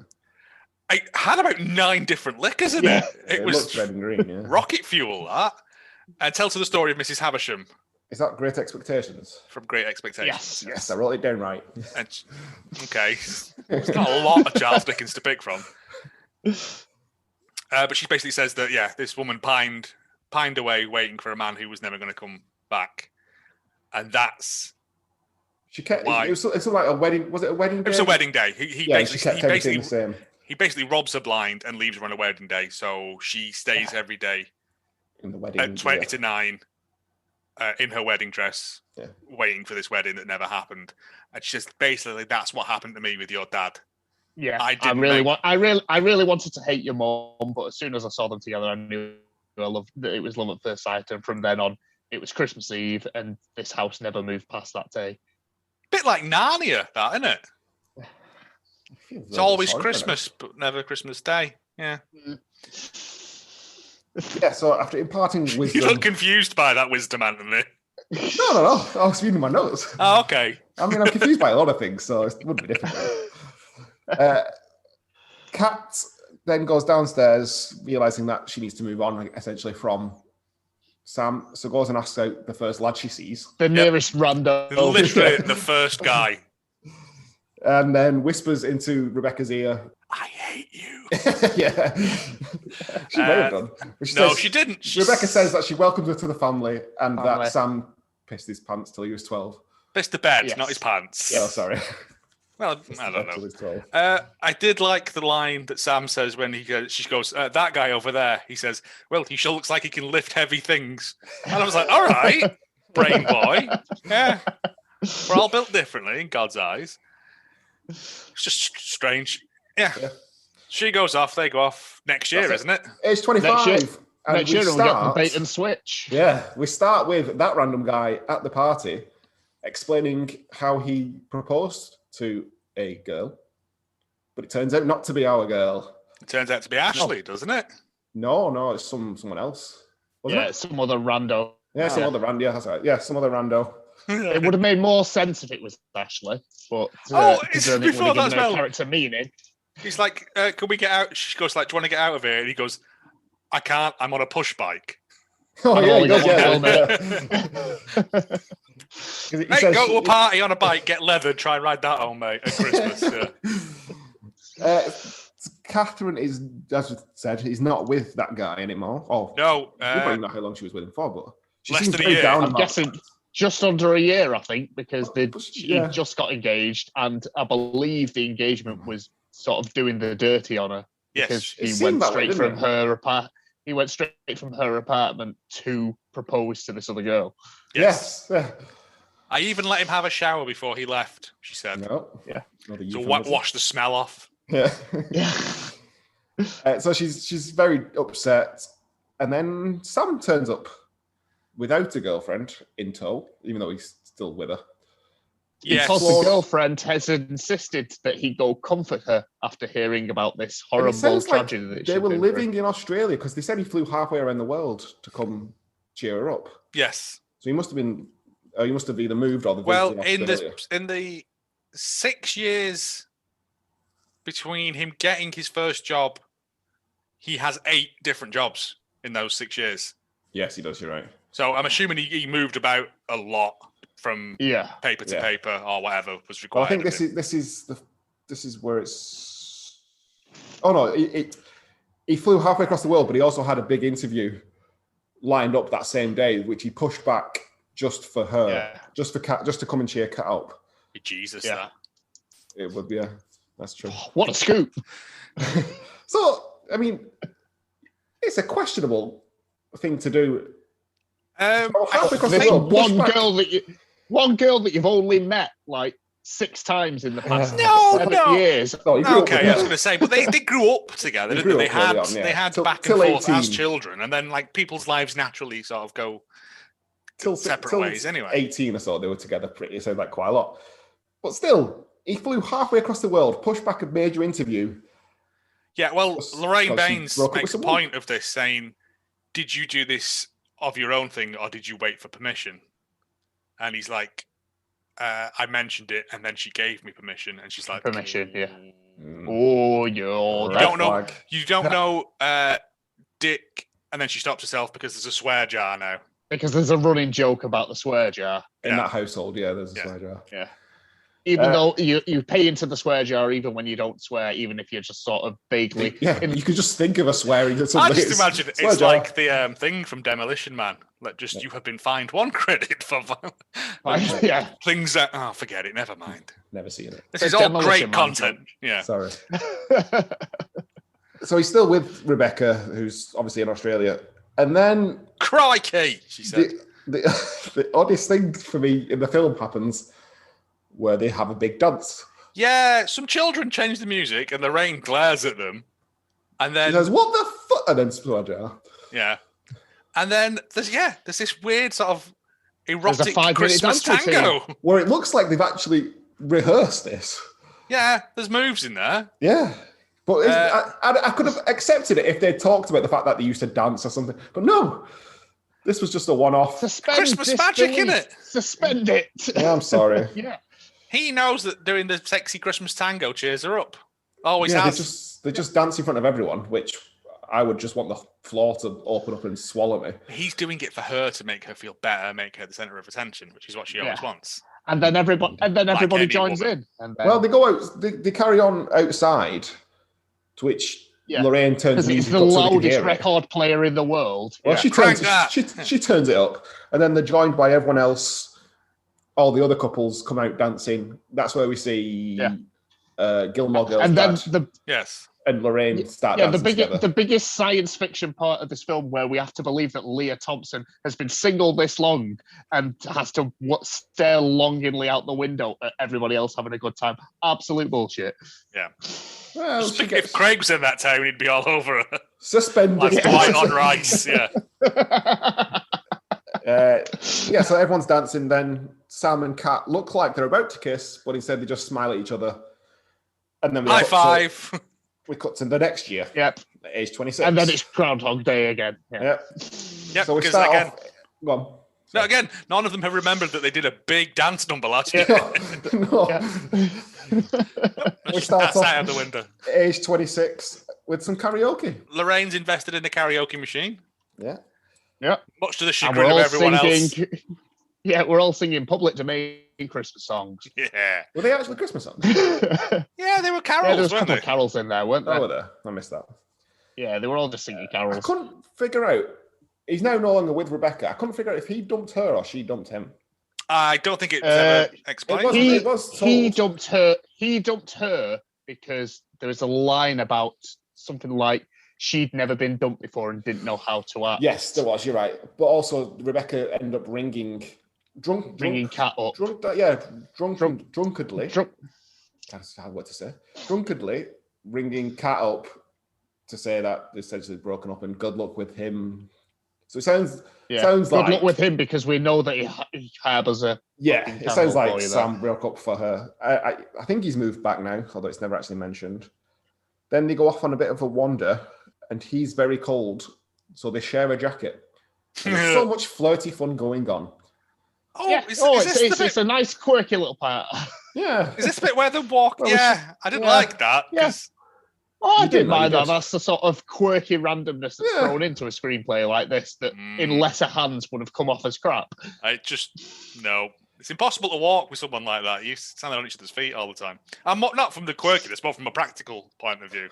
It had about 9 different liquors in it. It was red and green, yeah. Rocket fuel, that. And tell to the story of Mrs. Havisham. Is that Great Expectations? From Great Expectations. Yes, I wrote it down right. And, okay. There's not a lot of Charles Dickens to pick from. But she basically says that, yeah, this woman pined away waiting for a man who was never going to come back. And that's... She kept, it's like a wedding. Was it a wedding day? It was a wedding day. He basically robs her blind and leaves her on a wedding day. So she stays every day in the wedding at 20 to 9 in her wedding dress, waiting for this wedding that never happened. And she says, basically, that's what happened to me with your dad. Yeah, I really wanted to hate your mom, but as soon as I saw them together, I knew it was love at first sight. And from then on, it was Christmas Eve, and this house never moved past that day. Bit like Narnia, that, isn't it? It's always Christmas, but never Christmas Day. Yeah. Yeah, so after imparting wisdom... You look confused by that wisdom, Anthony. No. I was reading my notes. Oh, okay. I mean, I'm confused by a lot of things, so it wouldn't be difficult. Kat then goes downstairs, realising that she needs to move on, essentially, from Sam. So goes and asks out the first lad she sees. The nearest rando. Literally the first guy. And then whispers into Rebecca's ear, I hate you. Yeah. She may have done. She didn't. Rebecca says that she welcomes her to the family and that Sam pissed his pants till he was 12. Pissed the bed, not his pants. Oh, sorry. Well, I don't know. I did like the line that Sam says when she goes, that guy over there. He says, well, he sure looks like he can lift heavy things. And I was like, all right, brain boy. Yeah. We're all built differently in God's eyes. It's just strange. Yeah. She goes off, they go off next year, isn't it? Age 25. Next year we'll get the bait and switch. Yeah. We start with that random guy at the party explaining how he proposed to a girl, but it turns out not to be our girl. It turns out to be Ashley, doesn't it? No, it's someone else. Wasn't it? Some other rando. Yeah, some other rando. Yeah, that's right. Yeah, some other rando. It would have made more sense if it was Ashley, but it's then it would before have that given as her well. character meaning. He's like, can we get out? She goes like, do you want to get out of here? And he goes, I can't. I'm on a push bike. Oh, I've yeah, only he got does, one yeah. He Mate, says go to a party on a bike, get leather, try and ride that home, mate, at Christmas. Yeah. Catherine is, as we said, is not with that guy anymore. Oh, No, we don't even know how long she was with him for, but she less seems than a very year. down I'm about guessing that. just under a year, I think, because he Yeah. just got engaged, and I believe the engagement was sort of doing the dirty on her. Yes. Because It he seemed went that way, straight didn't from it? her apartment. He went straight from her apartment to propose to this other girl. Yes. Yeah. I even let him have a shower before he left, she said. No. Yeah. Another To euphemism. wash the smell off. Yeah. Yeah. So she's very upset, and then Sam turns up without a girlfriend in tow, even though he's still with her. Yes. Because the girlfriend has insisted that he go comfort her after hearing about this And it horrible sounds like tragedy that they she'd were been through. living in Australia because they said he flew halfway around the world to come cheer her up. Yes. So he must have either moved or Well, in Australia. in the 6 years between him getting his first job, he has 8 different jobs in those 6 years. Yes, he does. You're right. So I'm assuming he moved about a lot from paper to paper or whatever was required. Well, I think this is where it's. Oh no! He flew halfway across the world, but he also had a big interview lined up that same day, which he pushed back just for her, just to come and cheer Kat up. Jesus, Yeah. that. It would be that's true. What a scoop! So, I mean, it's a questionable thing to do. Halfway across the This world, push back. one girl that you've only met like 6 times in the past No, 7 years. No, he grew up Okay, with I was her. going to say, but they grew up together, They didn't grew they? up early on, yeah. They had Till- back till and forth 18. as children, and then like people's lives naturally sort of go separate ways anyway. 18 or so, they were together pretty, so like quite a lot. But still, he flew halfway across the world, pushed back a major interview. Yeah, well, Just Lorraine because she Baines broke up with makes a someone. point of this, saying, "Did you do this of your own thing, or did you wait for permission?" And he's like, "I mentioned it, and then she gave me permission." And she's like, Permission, yeah. Oh, You don't know, Dick." And then she stops herself because there's a swear jar now. Because there's a running joke about the swear jar. In that household, there's a swear jar. Yeah. Even though you pay into the swear jar, even when you don't swear, even if you're just sort of vaguely. Yeah, you could just think of a swearing. I just imagine it's like the thing from Demolition Man. Like, just you have been fined 1 credit for Yeah. things that. Oh, forget it. Never mind. Never seen it. This is all great content. Yeah. Sorry. So he's still with Rebecca, who's obviously in Australia. And then. Crikey, she said. The oddest thing for me in the film happens where they have a big dance. Yeah, some children change the music and the rain glares at them. And then. He goes, what the fuck? And then swear jar. Yeah. And then there's this weird sort of erotic 5-minute Christmas dance routine. tango. Where it looks like they've actually rehearsed this. Yeah, there's moves in there. Yeah. But I could have accepted it if they talked about the fact that they used to dance or something. But no, this was just a one-off. Christmas magic, innit? Suspend it. Yeah, I'm sorry. Yeah. He knows that doing the sexy Christmas tango cheers her up. Always Yeah, has. they just dance in front of everyone, which I would just want the floor to open up and swallow me. He's doing it for her to make her feel better, make her the centre of attention, which is what she always wants. And then everybody any joins woman. in. And then, Well, they go out, they carry on outside, to which Lorraine turns because it's music the up so they can loudest hear it. record player in the world. Well, Yeah. she Crank turns that. she turns it up, and then they're joined by everyone else. All the other couples come out dancing. That's where we see Gilmore Girls, And then dad Yes. and Lorraine start the dancing together. the biggest science fiction part of this film, where we have to believe that Leah Thompson has been single this long and has to stare longingly out the window at everybody else having a good time. Absolute bullshit. Yeah. Well, she If gets Craig was in that town, he'd be all over her. suspended. Like Dwight on rice, yeah. So everyone's dancing. Then Sam and Kat look like they're about to kiss, but instead they just smile at each other. And then High five. we cut to the next year. Yep. At age 26. And then it's Groundhog Day again. Yep. Yep, So we because start again, off. Go on. no, again, none of them have remembered that they did a big dance number last year. No. We start That's off out of the window. at age 26 with some karaoke. Lorraine's invested in the karaoke machine, Yeah. Yeah. much to the And chagrin we're of all everyone else. singing. Yeah, we're all singing public domain Christmas songs. Yeah. Were they actually Christmas songs? Yeah, they were Yeah, carols, there was a weren't couple they? of carols in there, weren't there? Oh, were there? I missed that. Yeah, they were all just singing I carols. couldn't figure out. He's now no longer with Rebecca. I couldn't figure out if he dumped her or she dumped him. I don't think it was ever explained. It was He told. dumped her. He dumped her because there was a line about something like she'd never been dumped before and didn't know how to act. Yes, there was. You're right. But also, Rebecca ended up ringing Cat up. drunkenly. Drunk. That's hard word to say. Drunkenly ringing Cat up to say that they essentially broken up and good luck with him. So it sounds Good like luck with him because we know that he harbours a. it sounds boy like there. Sam broke up for her. I think he's moved back now, although it's never actually mentioned. Then they go off on a bit of a wander, and he's very cold, so they share a jacket. And there's so much flirty fun going on. Oh, Yeah. is this the bit? It's a nice, quirky little part. Yeah, Is this the bit where they walk? Well, Yeah, I didn't like that. Yeah. 'cause- Oh, I You didn't did, man, mind you that. did. That's the sort of quirky randomness that's Yeah. thrown into a screenplay like this that in lesser hands would have come off as crap. I just no. It's impossible to walk with someone like that. You stand on each other's feet all the time. I'm not from the quirkiness, but from a practical point of view.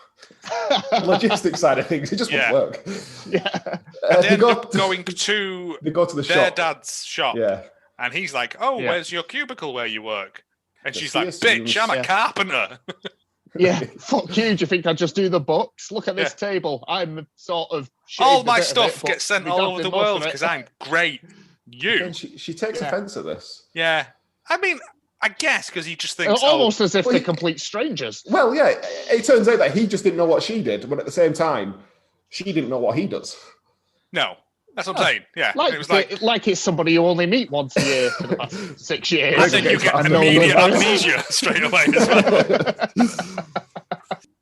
logistics side of things, it just Yeah. won't work. Yeah. And they end up going to They go to the their shop. dad's shop, Yeah, and he's like, "Oh, Yeah. where's your cubicle where you work?" And The she's like, fearsome- "Bitch, I'm a Yeah. carpenter." Yeah, fuck you. Do you think I just do the books? Look at this table. I'm sort of All shaved a my bit of stuff it, but gets sent my all dad over did the most of world it. because I'm great. You, and she takes offense at this. yeah. I mean, I guess because he just thinks, Almost as if Well, they're he- complete strangers. Well, yeah, it turns out that he just didn't know what she did, but at the same time, she didn't know what he does. no, that's what I'm saying. Yeah, and Like, it was like, like it's somebody you only meet once a year for the past 6 years. I think you get I know immediate that. amnesia straight away as well.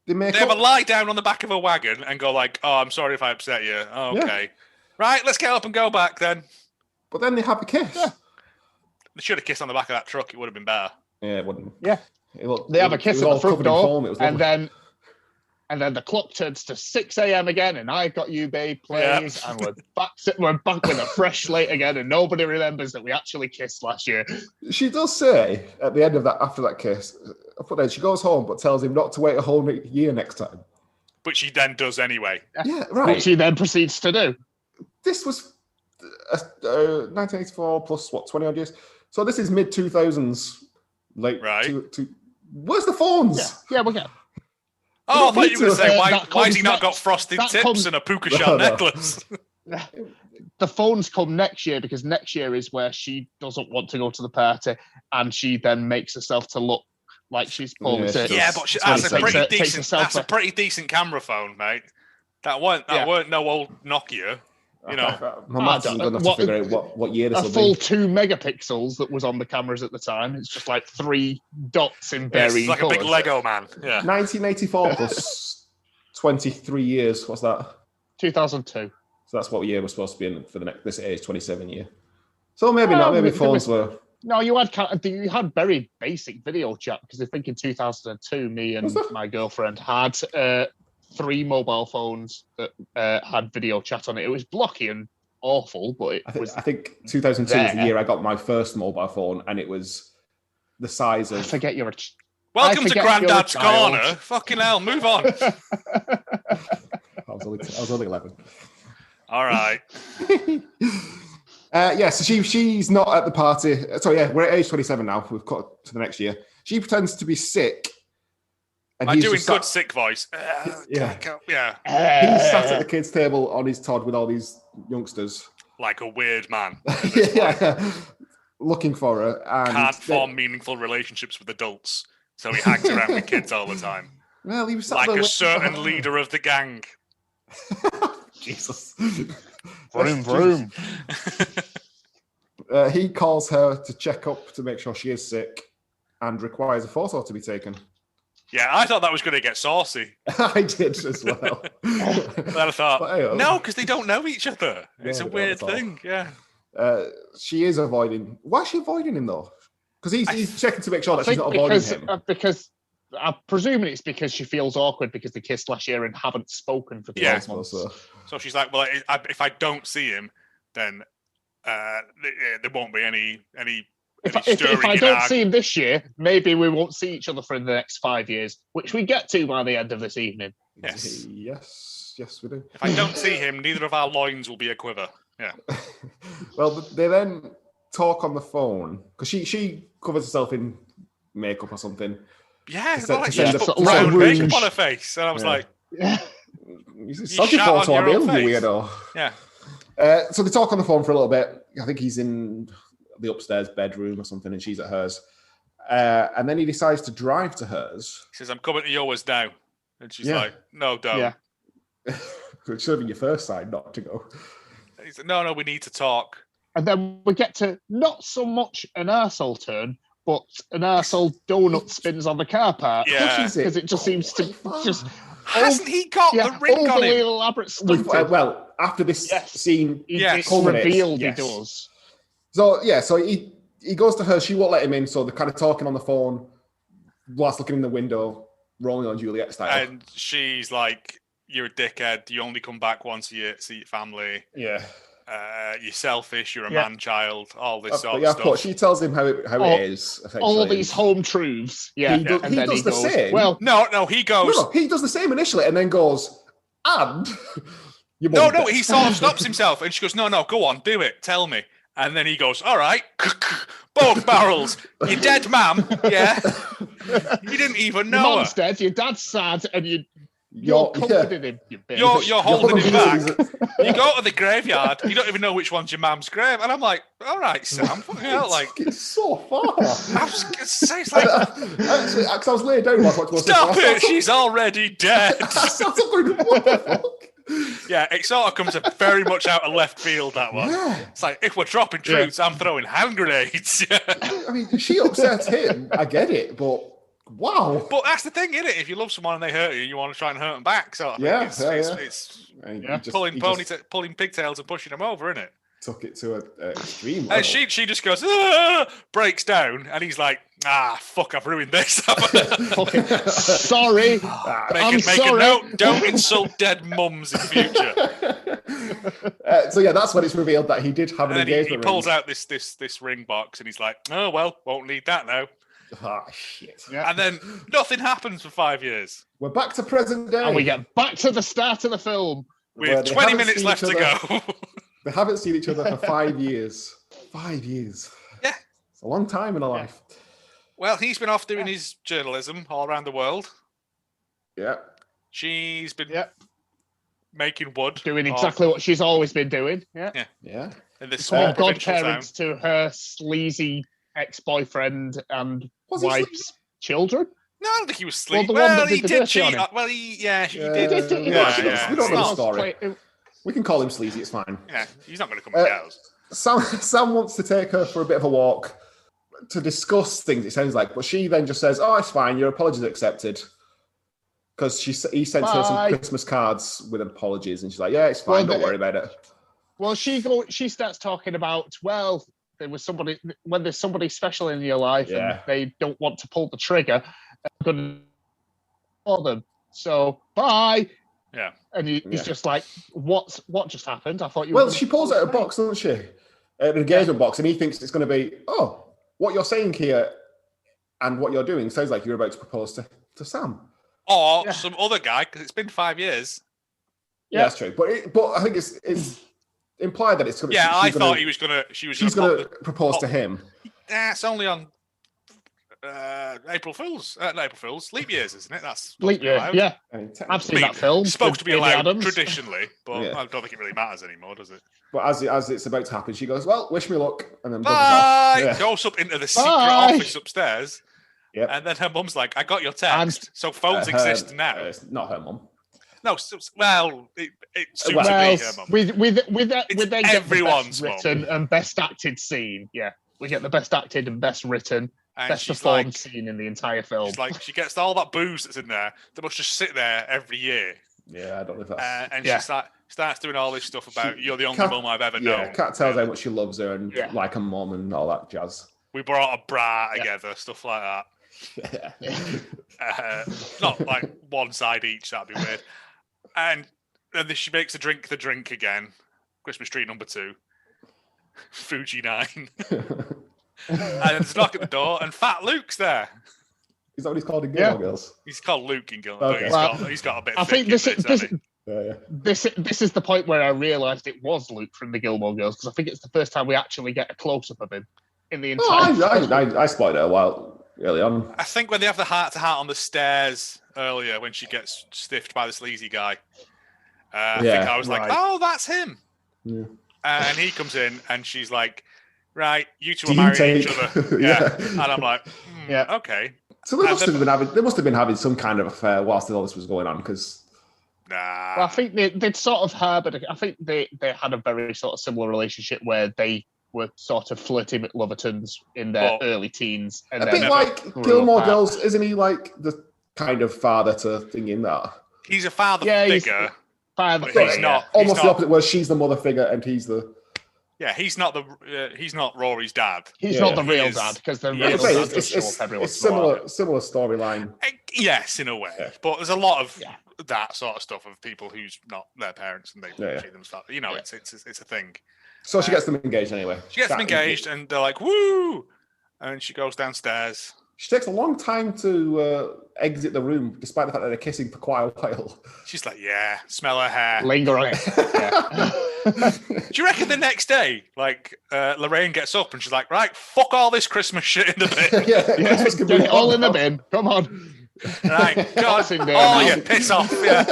They make They have a up. lie down on the back of a wagon and go like, "Oh, I'm sorry if I upset you." Oh, Yeah. okay, right, let's get up and go back then. But then they have a kiss. Yeah. They should have kissed on the back of that truck. It would have been better. Yeah, it wouldn't. Yeah. It They have a it kiss was at all the front covered in door, foam, it was and lovely. then the clock turns to 6 a.m. again, and I Got You, Babe plays, and we're back with a fresh slate again, and nobody remembers that we actually kissed last year. She does say at the end of that, after that kiss, I put there, she goes home but tells him not to wait a whole year next time. But she then does anyway. Yeah, right. Which he then proceeds to do. This was 1984 plus what, 20 odd years. So this is mid 2000s, late. Right. Where's the phones? Yeah, we'll get. Oh, I thought you were going to say, why that has he comes not got next. frosted That tips comes- and a puka No, shell no. necklace? The phones come next year because next year is where she doesn't want to go to the party, and she then makes herself to look like she's poorly Yeah, sick. she Yeah, does. but It's that's a funny. pretty Takes decent. herself That's a pretty decent camera phone, mate. That weren't no old Nokia. You know, My maths is going to have to figure out what year this A will full be. 2 megapixels that was on the cameras at the time. It's just like 3 dots in yeah, it's varying like a big colours. Lego man. Yeah. 1984 plus 23 years. What's that? 2002. So that's what year we're supposed to be in for the next. This age 27 year. So maybe not. Maybe there phones was- were. No, you had very basic video chat because I think in 2002, me and Was there? my girlfriend had 3 mobile phones that had video chat on it. It was blocky and awful, but it was. I think 2002 was the there. year I got my first mobile phone, and it was the size I of. forget you're a. Welcome to forget you're a Grandad's child. Corner. Fucking hell, move on. I was only 11. All right. So she's not at the party. So yeah, we're at age 27 now. We've cut to the next year. She pretends to be sick. And I'm he's doing just good sat, sick voice. Yeah. Yeah. he's sat at the kids' table on his Todd with all these youngsters. Like a weird man. yeah, looking for her. And Can't form meaningful relationships with adults. So he hangs around with kids all the time. Well, he was sat Like there a waiting for certain her. leader of the gang. Jesus. Vroom, vroom. He calls her to check up to make sure she is sick and requires a photo to be taken. Yeah, I thought that was going to get saucy. I did as well. Then I thought, no, because they don't know each other. It's a weird thing. Yeah. She is avoiding. Why is she avoiding him though? Because he's checking to make sure that she's not avoiding him. Because I'm presuming it's because she feels awkward because they kissed last year and haven't spoken for 12 months. So she's like, well, if I don't see him, then there won't be any if I don't see him this year, maybe we won't see each other for the next 5 years, which we get to by the end of this evening. Yes, we do. If I don't see him, neither of our loins will be a quiver. Yeah. Well, they then talk on the phone because she covers herself in makeup or something. Yeah, she put brown makeup on her face, and I was like, "You shat on your own face, you weirdo." Yeah. So they talk on the phone for a little bit. I think he's in the upstairs bedroom or something, and she's at hers. And then he decides to drive to hers. He says, "I'm coming to yours now," and she's like, "No, don't." Yeah. It should have been your first sign not to go. He said, "No, we need to talk." And then we get to not so much an arsehole turn, but an arsehole donut spins on the car park. Yeah, because it just seems to just. Hasn't he got the ring on him? Elaborate stuff. Well, after this scene, it's revealed he does. So he goes to her. She won't let him in. So they're kind of talking on the phone whilst looking in the window, rolling on Juliet style. And she's like, "You're a dickhead. You only come back once a year to see your family. Yeah. You're selfish. You're a man-child. All this sort of stuff." But she tells him how it is. All these home truths. Yeah. He does the same. Well, no, he goes. No, he does the same initially, and then goes, and. No, he sort of stops himself, and she goes, "No, go on, do it. Tell me." And then he goes, "All right, both barrels. Your dead mum, yeah. You didn't even know your mum's dead. Your dad's sad, and you're comforting him. You're holding him back. You go to the graveyard. You don't even know which one's your mum's grave." And I'm like, "All right, Sam, fucking hell, like it's so far." I was gonna say, it's like, actually, I was laying down. Stop it! She's already dead. What the fuck? Yeah, it sort of comes very much out of left field, that one. Yeah. It's like, if we're dropping truths, I'm throwing hand grenades. I mean, she upsets him. I get it, but wow. But that's the thing, isn't it? If you love someone and they hurt you, you want to try and hurt them back. So it's pulling pigtails and pushing them over, isn't it? Took it to an extreme level. And she just goes, breaks down, and he's like, fuck, I've ruined this. Sorry. Make a note, don't insult dead mums in future. So that's when it's revealed that he did have an engagement ring. He pulls out this ring box, and he's like, "Oh well, won't need that now." Ah, shit. Yeah. And then nothing happens for 5 years. We're back to present day. And we get back to the start of the film. We have 20 minutes left to go. They haven't seen each other for 5 years. 5 years. Yeah. It's a long time in a life. Well, he's been off doing his journalism all around the world. Yeah. She's been making wood. Doing exactly what she's always been doing. Yeah. In this small godparents to her sleazy ex-boyfriend and wife's children. No, I don't think he was sleazy. Well, he did cheat. She did. We don't know the story. We can call him sleazy, it's fine. Yeah, he's not going to come with cows. Sam wants to take her for a bit of a walk to discuss things, it sounds like, but she then just says, "Oh, it's fine, your apologies accepted." Because he sent her some Christmas cards with apologies, and she's like, "Yeah, it's fine, don't worry about it." Well, she starts talking about, well, when there's somebody special in your life and they don't want to pull the trigger, I'm going to for them. So, bye. Yeah. And he's just like, what just happened? I thought you were... Well, she pulls out a box, doesn't she? An engagement box, and he thinks it's going to be, oh, what you're saying here and what you're doing sounds like you're about to propose to Sam. Or some other guy, because it's been 5 years. Yeah, that's true. But I think it's implied that it's going to... Yeah, I thought she's going to propose to him. It's only on April Fool's. Not April Fool's. Leap years, isn't it? That's leap year. Yeah, I've seen that film. It's supposed to be allowed traditionally, but I don't think it really matters anymore, does it? But as it's about to happen, she goes, "Well, wish me luck," and then goes up into the secret office upstairs. Yep. And then her mum's like, "I got your text." So phones exist now. It's not her mum. No, well, it's soon to be her mum. We then get everyone's the best written and best acted scene. Yeah, we get the best acted and best written. And Best she's performed like, scene in the entire film. she's like, she gets all that booze that's in there. That must just sit there every year. Yeah, I don't know if that's... And she starts doing all this stuff about, you're the only mum I've ever known. Yeah, Kat tells how much she loves her and like a mum and all that jazz. We brought a bra together, stuff like that. Not like one side each, that'd be weird. And then she makes the drink again. Christmas tree number 2. Fuji 9. And there's a knock at the door, and Fat Luke's there. Is that what he's called in Gilmore Girls? He's called Luke in Gilmore. Okay. He's got a bit. I think this is the point where I realised it was Luke from the Gilmore Girls, because I think it's the first time we actually get a close up of him in the entire. I spotted it a while early on. I think when they have the heart-to-heart on the stairs earlier, when she gets stiffed by the sleazy guy, I think I was like, "Oh, that's him." Yeah. And he comes in, and she's like, "Right, you two are marrying each other." Yeah. And I'm like, okay. So they must have been having some kind of affair whilst all this was going on, because. Nah. Well, I think they'd sort of harbored. I think they had a very sort of similar relationship where they were sort of flirting with Lovertons in their early teens. And a bit like Gilmore Girls, isn't he? Like the kind of father to thing in that. He's a father figure. He's not almost the opposite. Where she's the mother figure and he's the. Yeah, he's not Rory's dad. He's not the real dad, because the real dad does show up every once in a while. Similar storyline. Yes, in a way, but there's a lot of that sort of stuff of people who's not their parents and they treat them stuff. You know, it's a thing. So she gets them engaged anyway. She gets them engaged, and they're like, "Woo!" And she goes downstairs. She takes a long time to exit the room, despite the fact that they're kissing for quite a while. She's like, "Yeah, smell her hair, linger on it." Do you reckon the next day, like Lorraine gets up and she's like, "Right, fuck all this Christmas shit in the bin." Get it all in the bin. Come on. Right, God, piss off. Yeah.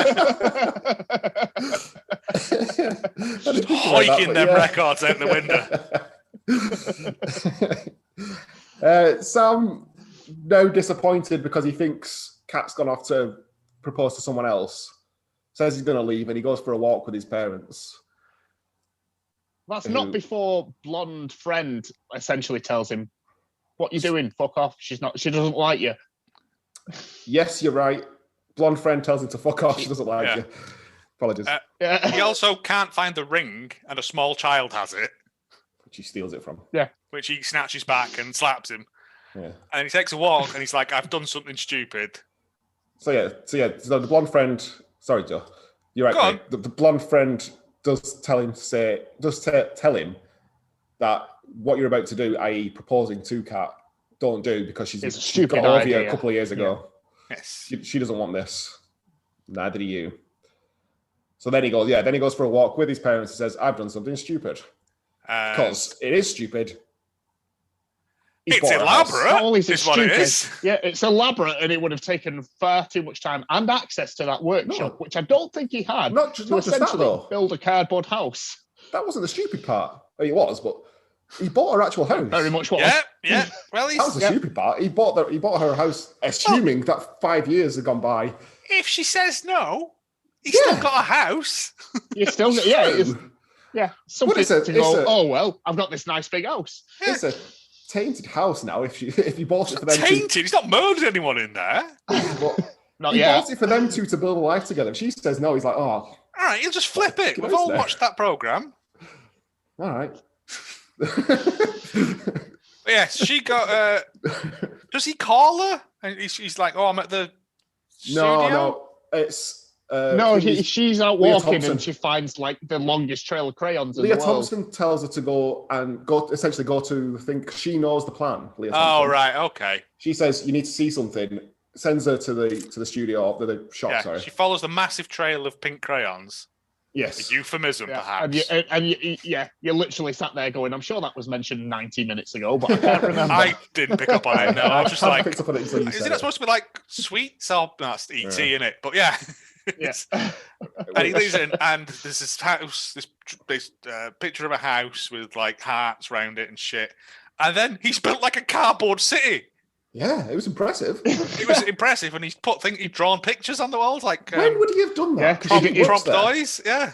Hoiking them records out the window. Sam, now disappointed because he thinks Kat's gone off to propose to someone else. Says he's going to leave and he goes for a walk with his parents. That's not before blonde friend essentially tells him, "What you doing? Fuck off. She doesn't like you." Yes, you're right. Blonde friend tells him to fuck off. She doesn't like you. Apologies. He also can't find the ring, and a small child has it, which he steals it from. Yeah, which he snatches back and slaps him. Yeah, and he takes a walk, and he's like, "I've done something stupid." So the blonde friend. Sorry, Joe. You're right. The blonde friend does tell him tell him that what you're about to do, i.e., proposing to Kat, don't do, because she's got over you a couple of years ago. Yeah. Yes, she doesn't want this. Neither do you. So then he goes. Yeah, then he goes for a walk with his parents and says, "I've done something stupid." Because it is stupid. It's elaborate. Not only is it stupid, yeah, it's elaborate, and it would have taken far too much time and access to that workshop, which I don't think he had. Not just that, though. Build a cardboard house. That wasn't the stupid part. It was, but he bought her actual house. Very much was. Yeah. Well, that was the stupid part. He bought her house, assuming that 5 years had gone by. If she says no, he's still got a house. You still, something to go. Oh well, I've got this nice big house. Yeah. It's a tainted house now. If you bought it for them, tainted. He's not murdered anyone in there. Not he yet. bought it for them two to build a life together. If she says no, he's like, "Oh, all right, he'll just flip it." We've all watched that program. All right. Yes, she got. Does he call her? And he's like, "Oh, I'm at the studio." No, it's. She's out walking and she finds like the longest trail of crayons in the world. Leah Thompson tells her to go to the thing. She knows the plan. Leah Thompson. Oh right, okay. She says you need to see something. Sends her to the studio, the shop. Yeah, sorry. She follows the massive trail of pink crayons. Yes. A euphemism, perhaps. And you literally sat there going, "I'm sure that was mentioned 90 minutes ago, but I can't remember." I didn't pick up on it. No, I was just like, picked up on it until you is said it not supposed to be like sweets? Or that's E.T. in it, but yeah. Yes. And he leaves in, and there's this house, this picture of a house with like hearts around it and shit. And then he's built like a cardboard city. Yeah, it was impressive. It was impressive, and he'd drawn pictures on the walls. Like, when would he have done that? Yeah, prompt toys. Yeah.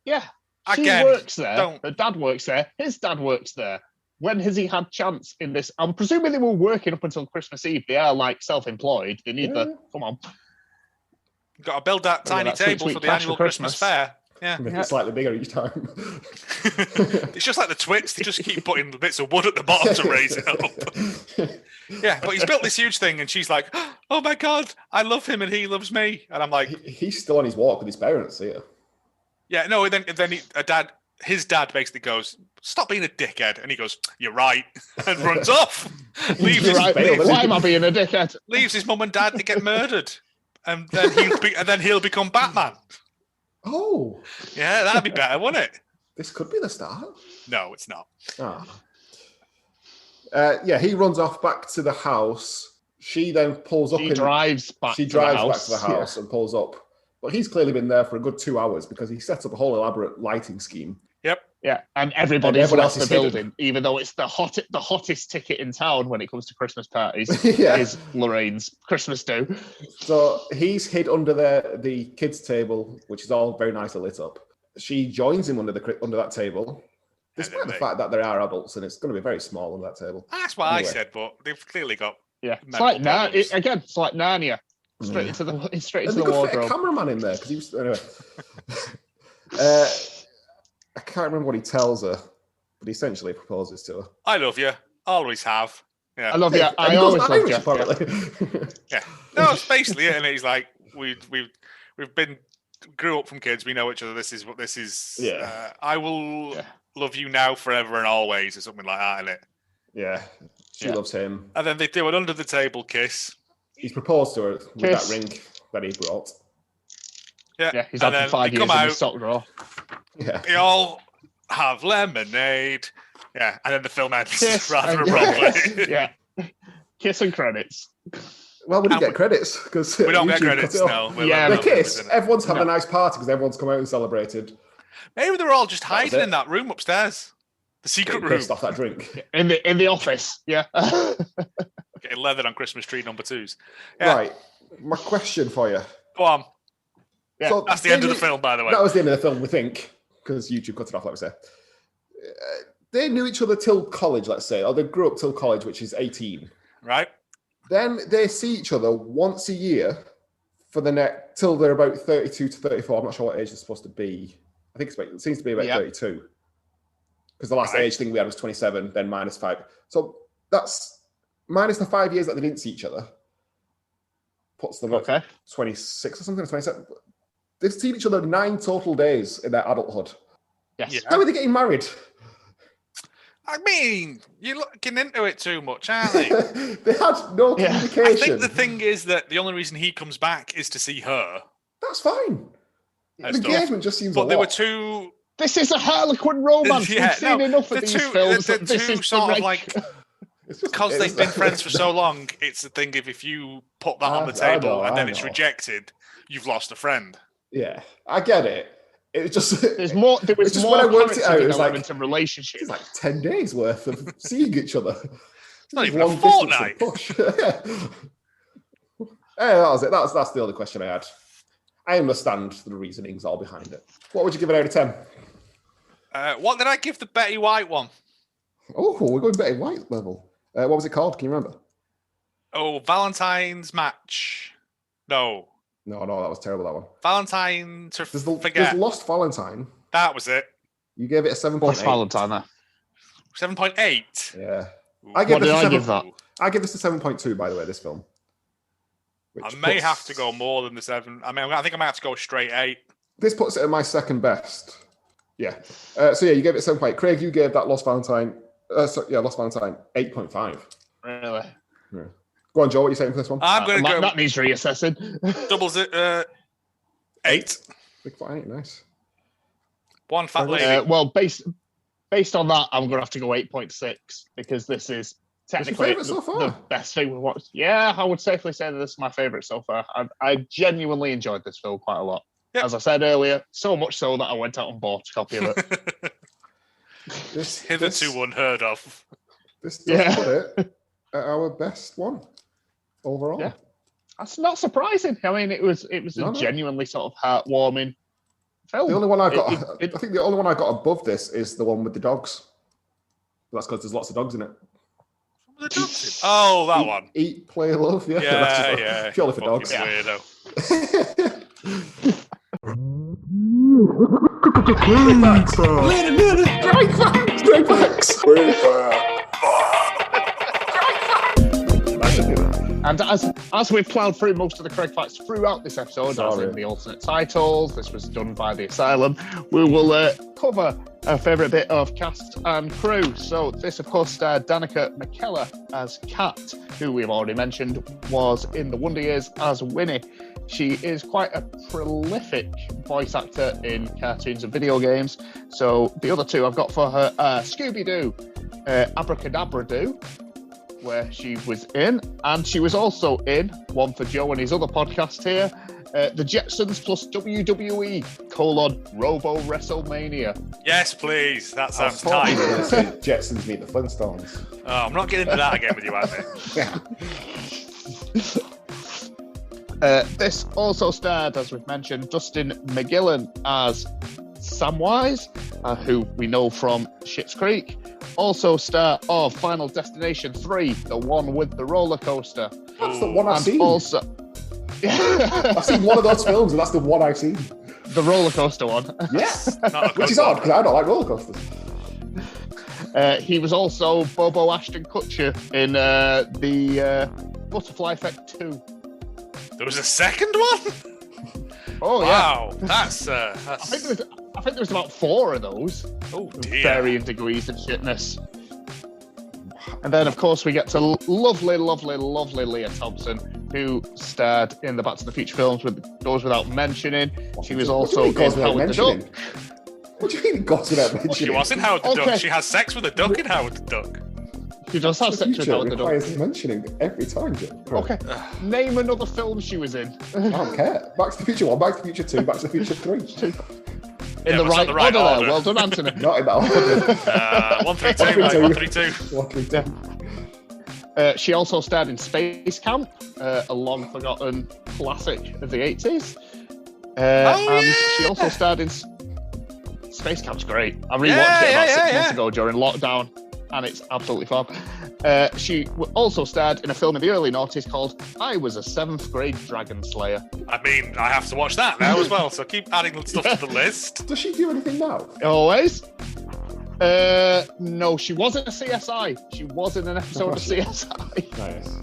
Yeah. Again, she works there. Her dad works there. His dad works there. when has he had chance in this? I'm presuming they were working up until Christmas Eve. They are like self-employed. They need come on. Got to build that tiny table for the annual Christmas fair. Yeah. Make it slightly bigger each time. It's just like the Twits. They just keep putting the bits of wood at the bottom to raise it up. Yeah, but he's built this huge thing, and she's like, "Oh my God, I love him, and he loves me." And I'm like, he's still on his walk with his parents here. Yeah, no. Then his dad basically goes, "Stop being a dickhead," and he goes, "You're right," and runs off. Why am I being a dickhead? Leaves his mum and dad to get murdered, and then he'll become Batman. Oh, yeah, that'd be better, wouldn't it? This could be the start. No, it's not. Oh. He runs off back to the house. She then pulls up. She drives back to the house and pulls up. But he's clearly been there for a good 2 hours because he sets up a whole elaborate lighting scheme. Yep. Yeah, and everybody's left the building, even though it's the hottest ticket in town when it comes to Christmas parties. Is Lorraine's Christmas do. So he's hid under the kids' table, which is all very nicely lit up. She joins him under that table, despite the fact that there are adults and it's going to be very small under that table. That's what I said, but they've clearly got. Yeah, it's like Narnia. Straight into the wardrobe. Fit a cameraman in there because he was anyway. I can't remember what he tells her, but he essentially proposes to her. I love you, always have. Yeah, I love you. I always love you. Apparently. Yeah, no, it's basically it, and he's like, we've grew up from kids. We know each other. This is what this is. Yeah, I will love you now, forever, and always, or something like that, isn't it? Yeah, she loves him, and then they do an under the table kiss. He's proposed to her with that ring that he brought. Yeah, he's had for 5 years in his sock drawer. Yeah. They all have lemonade. Yeah, and then the film ends rather abruptly. Yeah. Kiss and credits. Well, we didn't get credits because we don't get credits. No. The kiss. Everyone's having a nice party because everyone's come out and celebrated. Maybe they're all just hiding in that room upstairs, the secret room. Pissed off that drink in the office. Yeah. Getting leathered on Christmas tree number 2s. Yeah. Right. My question for you. Go on. Yeah. So that's the end of the film, by the way. That was the end of the film, we think, because YouTube cut it off, like we say. They knew each other till college, let's say, or they grew up till college, which is 18. Right. Then they see each other once a year for the next till they're about 32 to 34. I'm not sure what age they're supposed to be. I think it seems to be about 32. Because the last age thing we had was 27, then -5. So that's minus the 5 years that they didn't see each other. Puts them at 26 or something, 27. They've seen each other 9 total days in their adulthood. Yes. Yeah. How are they getting married? I mean, you're looking into it too much, aren't they? They had no communication. I think the thing is that the only reason he comes back is to see her. That's fine. The engagement just seems a lot. They were too... This is a Harlequin romance. We've seen enough of these films. This is sort of like... Because they've been friends for so long, it's the thing if you put that on the table and then it's rejected, you've lost a friend. Yeah, I get it. It was just there was more when I worked it out, it was like a relationship. It's like 10 days worth of seeing each other. It's not even a fortnight. That was it. That's the only question I had. I understand the reasonings all behind it. What would you give it out of 10? What did I give the Betty White one? Oh, we're going Betty White level. What was it called? Can you remember? Oh, Valentine's Match. No, that was terrible, that one. Valentine to forget. There's Lost Valentine. That was it. You gave it a 7.8. Lost Valentine there. 7.8? Yeah. What did I give that? I give this a 7.2, by the way, this film. I may have to go more than the 7. I mean, I think I might have to go straight 8. This puts it at my second best. Yeah. You gave it 7.8. Craig, you gave that Lost Valentine... Lost Valentine, 8.5. Really? Yeah. Go on, Joe, what are you saying for this one? I'm going to go... That needs reassessing. Doubles it, 8. Big fat 8, nice. One fat lady. Based on that, I'm going to have to go 8.6 because this is technically the best thing we've watched. Yeah, I would safely say that this is my favourite so far. I genuinely enjoyed this film quite a lot. Yep. As I said earlier, so much so that I went out and bought a copy of it. Hitherto unheard of. This does put it at our best one overall. Yeah, that's not surprising. I mean, it was a genuinely sort of heartwarming film. The only one I think the only one I got above this is the one with the dogs. That's because there's lots of dogs in it. The dogs. Oh, that one. Eat, play, love. Yeah, Yeah. Purely for dogs. Weirdo. Great facts. And as we've ploughed through most of the Craig facts throughout this episode, as in the alternate titles, this was done by the Asylum, we will cover our favourite bit of cast and crew. So this, of course, starred Danica McKellar as Kat, who we've already mentioned was in The Wonder Years as Winnie. She is quite a prolific voice actor in cartoons and video games. So the other two I've got for her are Scooby-Doo, Abracadabra Doo, where she was in, and she was also in one for Joe and his other podcast here, The Jetsons plus WWE, Robo WrestleMania. Yes, please. That sounds tight. Jetsons meet the Flintstones. Oh, I'm not getting into that again with you, Andy. This also starred, as we've mentioned, Dustin McGillen as Samwise, who we know from Schitts Creek. Also star of Final Destination 3, the one with the roller coaster. That's the one I've seen. Also, I've seen one of those films, and that's the one I've seen. The roller coaster one. Yes, which is odd because I don't like roller coasters. He was also Bobo Ashton Kutcher in the Butterfly Effect 2. There was a second one? Oh, wow. Yeah. That's I think there was about 4 of those. Oh, dear. Varying degrees of shitness. And then, of course, we get to lovely Leah Thompson, who starred in the Back to the Future films with Goes Without Mentioning. She was also in Howard the Duck. What do you mean it goes without mentioning? She was in Howard the Duck. She has sex with a duck in Howard the Duck. She does have sex with Howard the Duck. Requires mentioning every time, Jim. Okay, name another film she was in. I don't care. Back to the Future 1, Back to the Future 2, Back to the Future 3. In the right order there. Well done, Anthony. Not in that order. 132. She also starred in Space Camp, a long forgotten classic of the 80s. She also starred in Space Camp's great. I rewatched it about 6 months ago during lockdown, and it's absolutely fun. She also starred in a film in the early noughties called I Was a 7th Grade Dragon Slayer. I mean, I have to watch that now as well, so keep adding stuff to the list. Does she do anything now? Always. No, she was in a CSI. She was in an episode of CSI. Nice.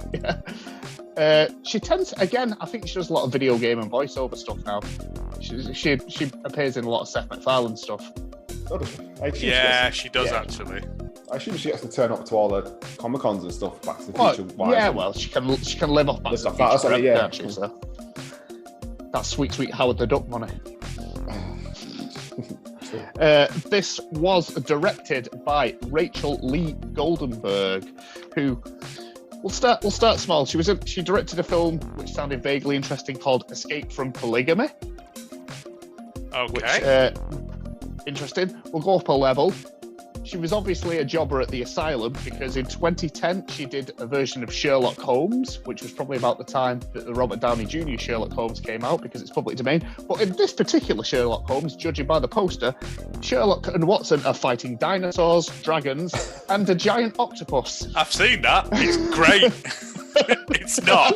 Yeah. She tends, again, I think she does a lot of video game and voiceover stuff now. She appears in a lot of Seth MacFarlane stuff. Oh, does she? She does actually. I assume she has to turn up to all the Comic Cons and stuff, Back to the Future. She can live off Back to the Future. Can't she, so. That's sweet Howard the Duck money. This was directed by Rachel Lee Goldenberg, who we'll start small. She directed a film which sounded vaguely interesting called Escape from Polygamy. Okay. Which, interesting. We'll go up a level. She was obviously a jobber at the Asylum because in 2010 she did a version of Sherlock Holmes, which was probably about the time that the Robert Downey Jr. Sherlock Holmes came out because it's public domain. But in this particular Sherlock Holmes, judging by the poster, Sherlock and Watson are fighting dinosaurs, dragons, and a giant octopus. I've seen that. It's great. It's not.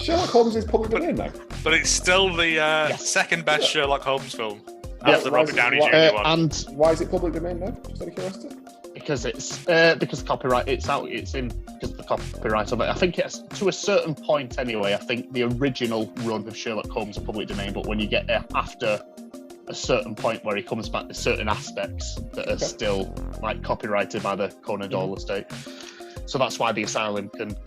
Sherlock Holmes is public domain now. But it's still the second best Sherlock Holmes film. After the Robert Downey Jr. one. And why is it public domain now? Just out of curiosity. Because because copyright. It's out. It's in because of the copyright of it. I think it's to a certain point anyway. I think the original run of Sherlock Holmes is public domain, but when you get after a certain point where he comes back, there's certain aspects that are still like copyrighted by the Conan Doyle estate. So that's why the Asylum can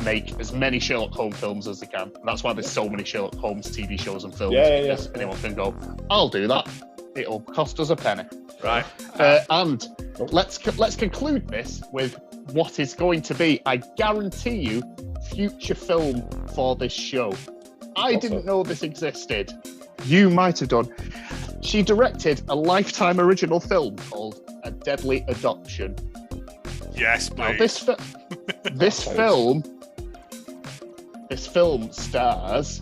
make as many Sherlock Holmes films as they can. And that's why there's so many Sherlock Holmes TV shows and films. Because anyone can go, I'll do that. It'll cost us a penny. Right. And let's conclude this with what is going to be, I guarantee you, future film for this show. I didn't know this existed. You might have done. She directed a Lifetime original film called A Deadly Adoption. Yes, please. Now, this film stars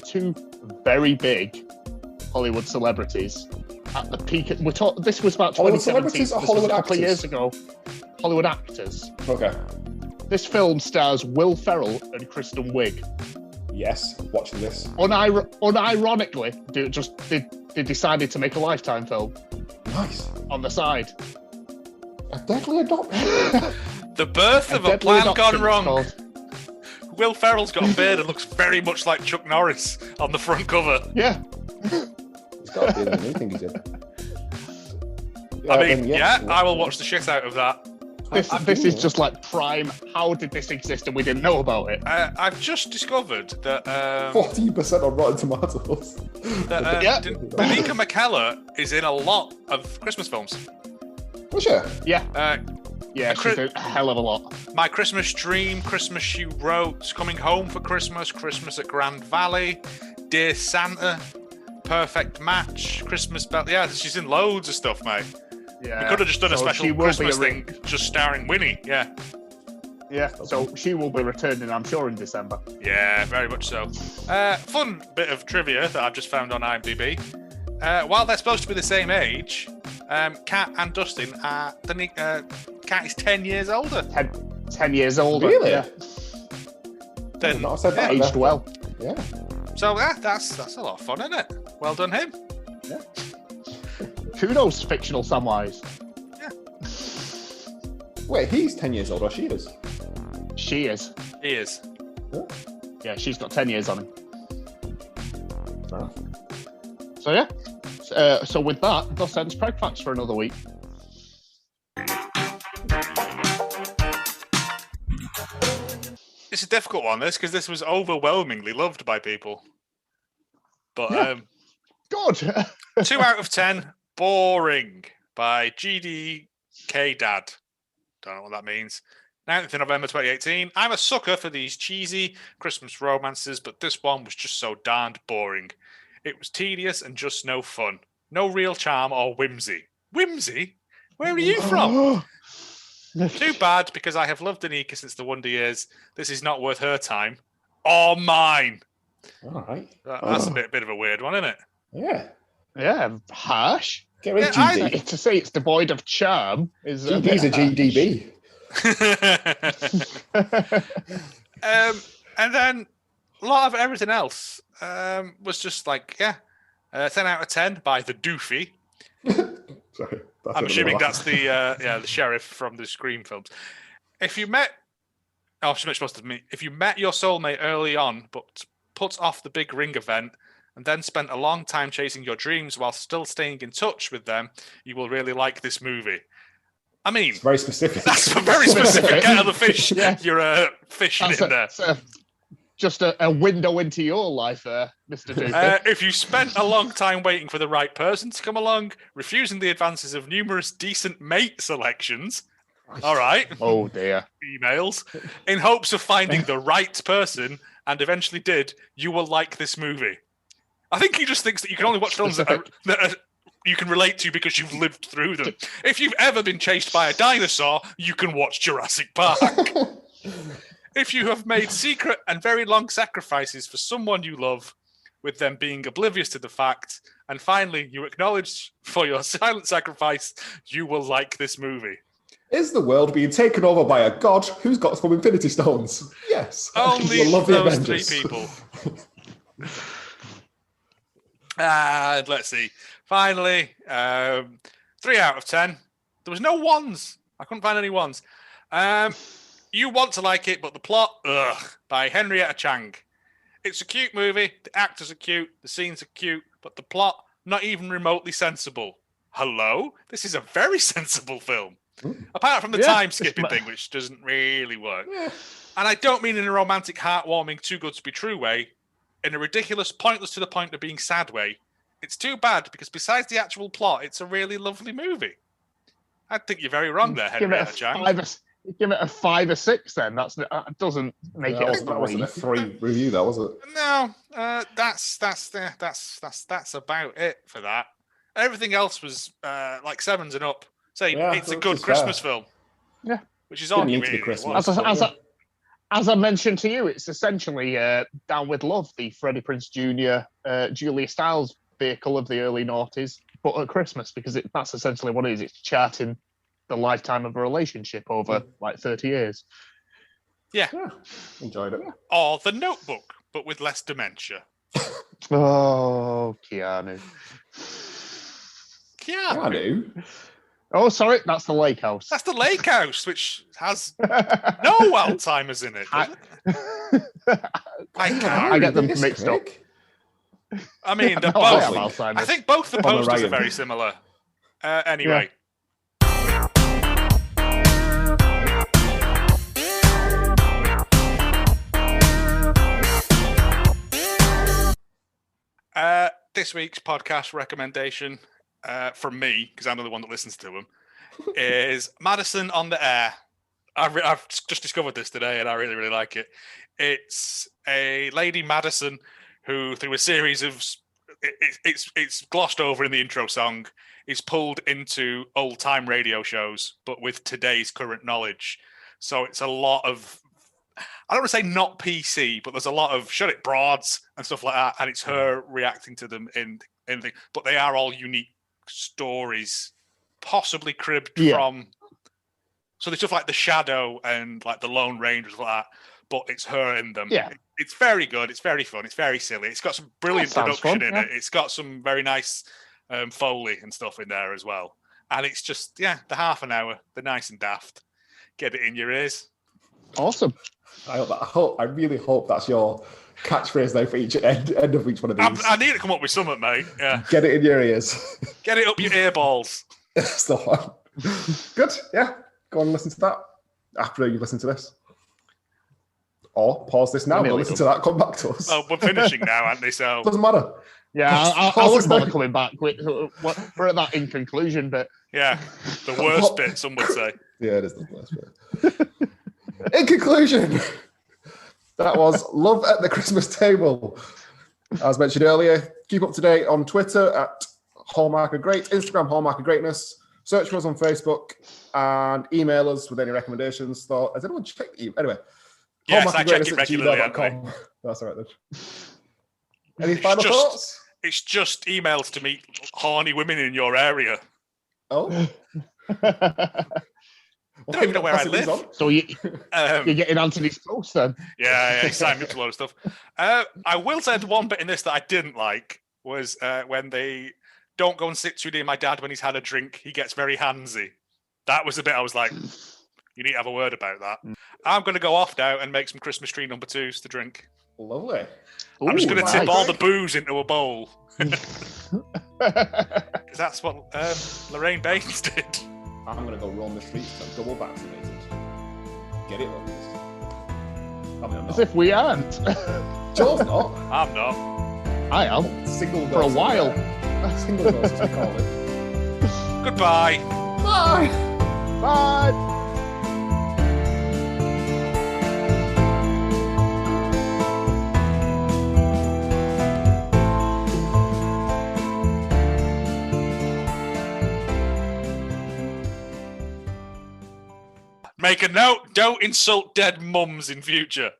2 very big Hollywood celebrities at the peak. This was about Hollywood 2017. celebrities or This was Hollywood a couple of actors? years ago. Hollywood actors. Okay. This film stars Will Ferrell and Kristen Wiig. Yes, watching this. Unironically, they decided to make a Lifetime film Nice. on the side. A deadly adoption. The birth of a Deadly plan Adoption, gone wrong. it's called. Will Ferrell's got a beard and looks very much like Chuck Norris on the front cover. Yeah. He's got a beard in anything he's in. I mean, I will watch the shit out of that. This is just like prime. How did this exist and we didn't know about it? I've just discovered that 14% on Rotten Tomatoes. Danica McKellar is in a lot of Christmas films. Was she? Yeah. Yeah, she's a hell of a lot. My Christmas Dream, Christmas She Wrote, Coming Home for Christmas, Christmas at Grand Valley, Dear Santa, Perfect Match, Christmas Bell. Yeah, she's in loads of stuff, mate. Yeah. We could have just done a special Christmas thing just starring Winnie. Yeah. Yeah, so she will be returning, I'm sure, in December. Yeah, very much so. Fun bit of trivia that I've just found on IMDb. While they're supposed to be the same age, Kat and Dustin are... Kat is 10 years older. 10 years older. Really? Yeah. Then, I said that. Aged well. Yeah. So that's a lot of fun, isn't it? Well done, him. Yeah. Kudos, fictional Samwise. Yeah. Wait, he's 10 years old, or she is? She is. He is. Yeah, she's got 10 years on him. Fair enough. So yeah. So with that, thus ends Preg Facts for another week. It's a difficult one, this, because this was overwhelmingly loved by people. But Good. 2 out of 10, boring, by GDK Dad. Don't know what that means. 9th of November 2018. I'm a sucker for these cheesy Christmas romances, but this one was just so darned boring. It was tedious and just no fun. No real charm or whimsy. Whimsy? Where are you from? Too bad, because I have loved Danica since the Wonder Years. This is not worth her time. Or mine. All right. That's a bit of a weird one, isn't it? Yeah. Yeah, harsh. Get rid of GD. To say it's devoid of charm is GD's a GDB. And then a lot of everything else was just like, 10 out of 10 by the Doofy. Sorry. I'm assuming that's the sheriff from the Scream films. If you met your soulmate early on, but put off the big ring event and then spent a long time chasing your dreams while still staying in touch with them, you will really like this movie. I mean, it's very specific. That's very specific. Get the fish. Yeah. You're fishing in there. Just a window into your life, Mr. Doofy. If you spent a long time waiting for the right person to come along, refusing the advances of numerous decent mate selections, all right. Oh, dear. Emails, in hopes of finding the right person, and eventually did, you will like this movie. I think he just thinks that you can only watch films that you can relate to because you've lived through them. If you've ever been chased by a dinosaur, you can watch Jurassic Park. If you have made secret and very long sacrifices for someone you love, with them being oblivious to the fact, and finally you acknowledge for your silent sacrifice, you will like this movie. Is the world being taken over by a god who's got some Infinity Stones? Yes. Only those three people. And let's see. Finally, 3 out of 10. There was no ones. I couldn't find any ones. You want to like it, but the plot, by Henrietta Chang. It's a cute movie. The actors are cute. The scenes are cute. But the plot, not even remotely sensible. Hello? This is a very sensible film. Apart from the time-skipping thing, which doesn't really work. Yeah. And I don't mean in a romantic, heartwarming, too-good-to-be-true way. In a ridiculous, pointless to the point of being sad way. It's too bad, because besides the actual plot, it's a really lovely movie. I think you're very wrong there, Henrietta Chang. Give it a 5 or 6 then. That doesn't make it. That wasn't a 3 review, though, was it? No, that's about it for that. Everything else was like 7s and up. It's a good Christmas film. Yeah, which is all you really want. As I mentioned to you, it's essentially Down with Love, the Freddie Prinze Jr., Julia Stiles vehicle of the early noughties, but at Christmas, because that's essentially what it is. It's charting the lifetime of a relationship over like 30 years. Yeah. Enjoyed it. Or The Notebook, but with less dementia. Oh, Keanu. Keanu? Oh, sorry, that's the lake house. That's the lake house, which has no Alzheimer's in it. I get them mixed up. I mean, they're both. I think both the posters are very similar. Anyway. This week's podcast recommendation from me, because I'm the one that listens to them, is Madison on the Air. I've just discovered this today, and I really, really like it. It's a lady, Madison, who, through a series of it's glossed over in the intro song, is pulled into old time radio shows, but with today's current knowledge. So it's a lot of, I don't want to say not PC, but there's a lot of shut it broads and stuff like that, and it's her reacting to them in the, but they are all unique stories, possibly cribbed from. So there's stuff like The Shadow and like The Lone Ranger, like that, but it's her in them. Yeah. It's very good. It's very fun. It's very silly. It's got some brilliant production in it. It's got some very nice Foley and stuff in there as well. And it's just, the half an hour. They're nice and daft. Get it in your ears. Awesome. I really hope that's your catchphrase now for each end of each one of these. I need to come up with something, mate. Yeah. Get it in your ears. Get it up your earballs. That's the one. Good. Yeah. Go on and listen to that after you listen to this. Or pause this now. Go listen to that. Come back to us. Well, we're finishing now, aren't we? So doesn't matter. Yeah, I wouldn't bother coming back. We're at that in conclusion bit. Yeah, the worst bit, some would say. Yeah, it is the worst bit. In conclusion, that was Love at the Christmas Table. As mentioned earlier, keep up to date on Twitter at Hallmark of Great, Instagram Hallmark of Greatness. Search for us on Facebook and email us with any recommendations. Thought, has anyone checked the email? Anyway, yes, I check it regularly. That's all right then. Any final thoughts? It's just emails to meet horny women in your area. Oh. Don't even know where I live. So you're getting Anthony's post then? Yeah, he signed me up to a lot of stuff. I will say the one bit in this that I didn't like was when they don't go and sit too near my dad when he's had a drink. He gets very handsy. That was a bit I was like, you need to have a word about that. I'm going to go off now and make some Christmas tree number 2s to drink. Lovely. I'm just going to tip all the booze into a bowl. Because that's what Lorraine Baines did. I'm going to go roam the streets and double vaccinated. Get it, Lucas. As if we aren't. Joel's not. I'm not. I am. Single for a while. Single dose, as we call it. Goodbye. Bye. Bye. Make a note, don't insult dead mums in future.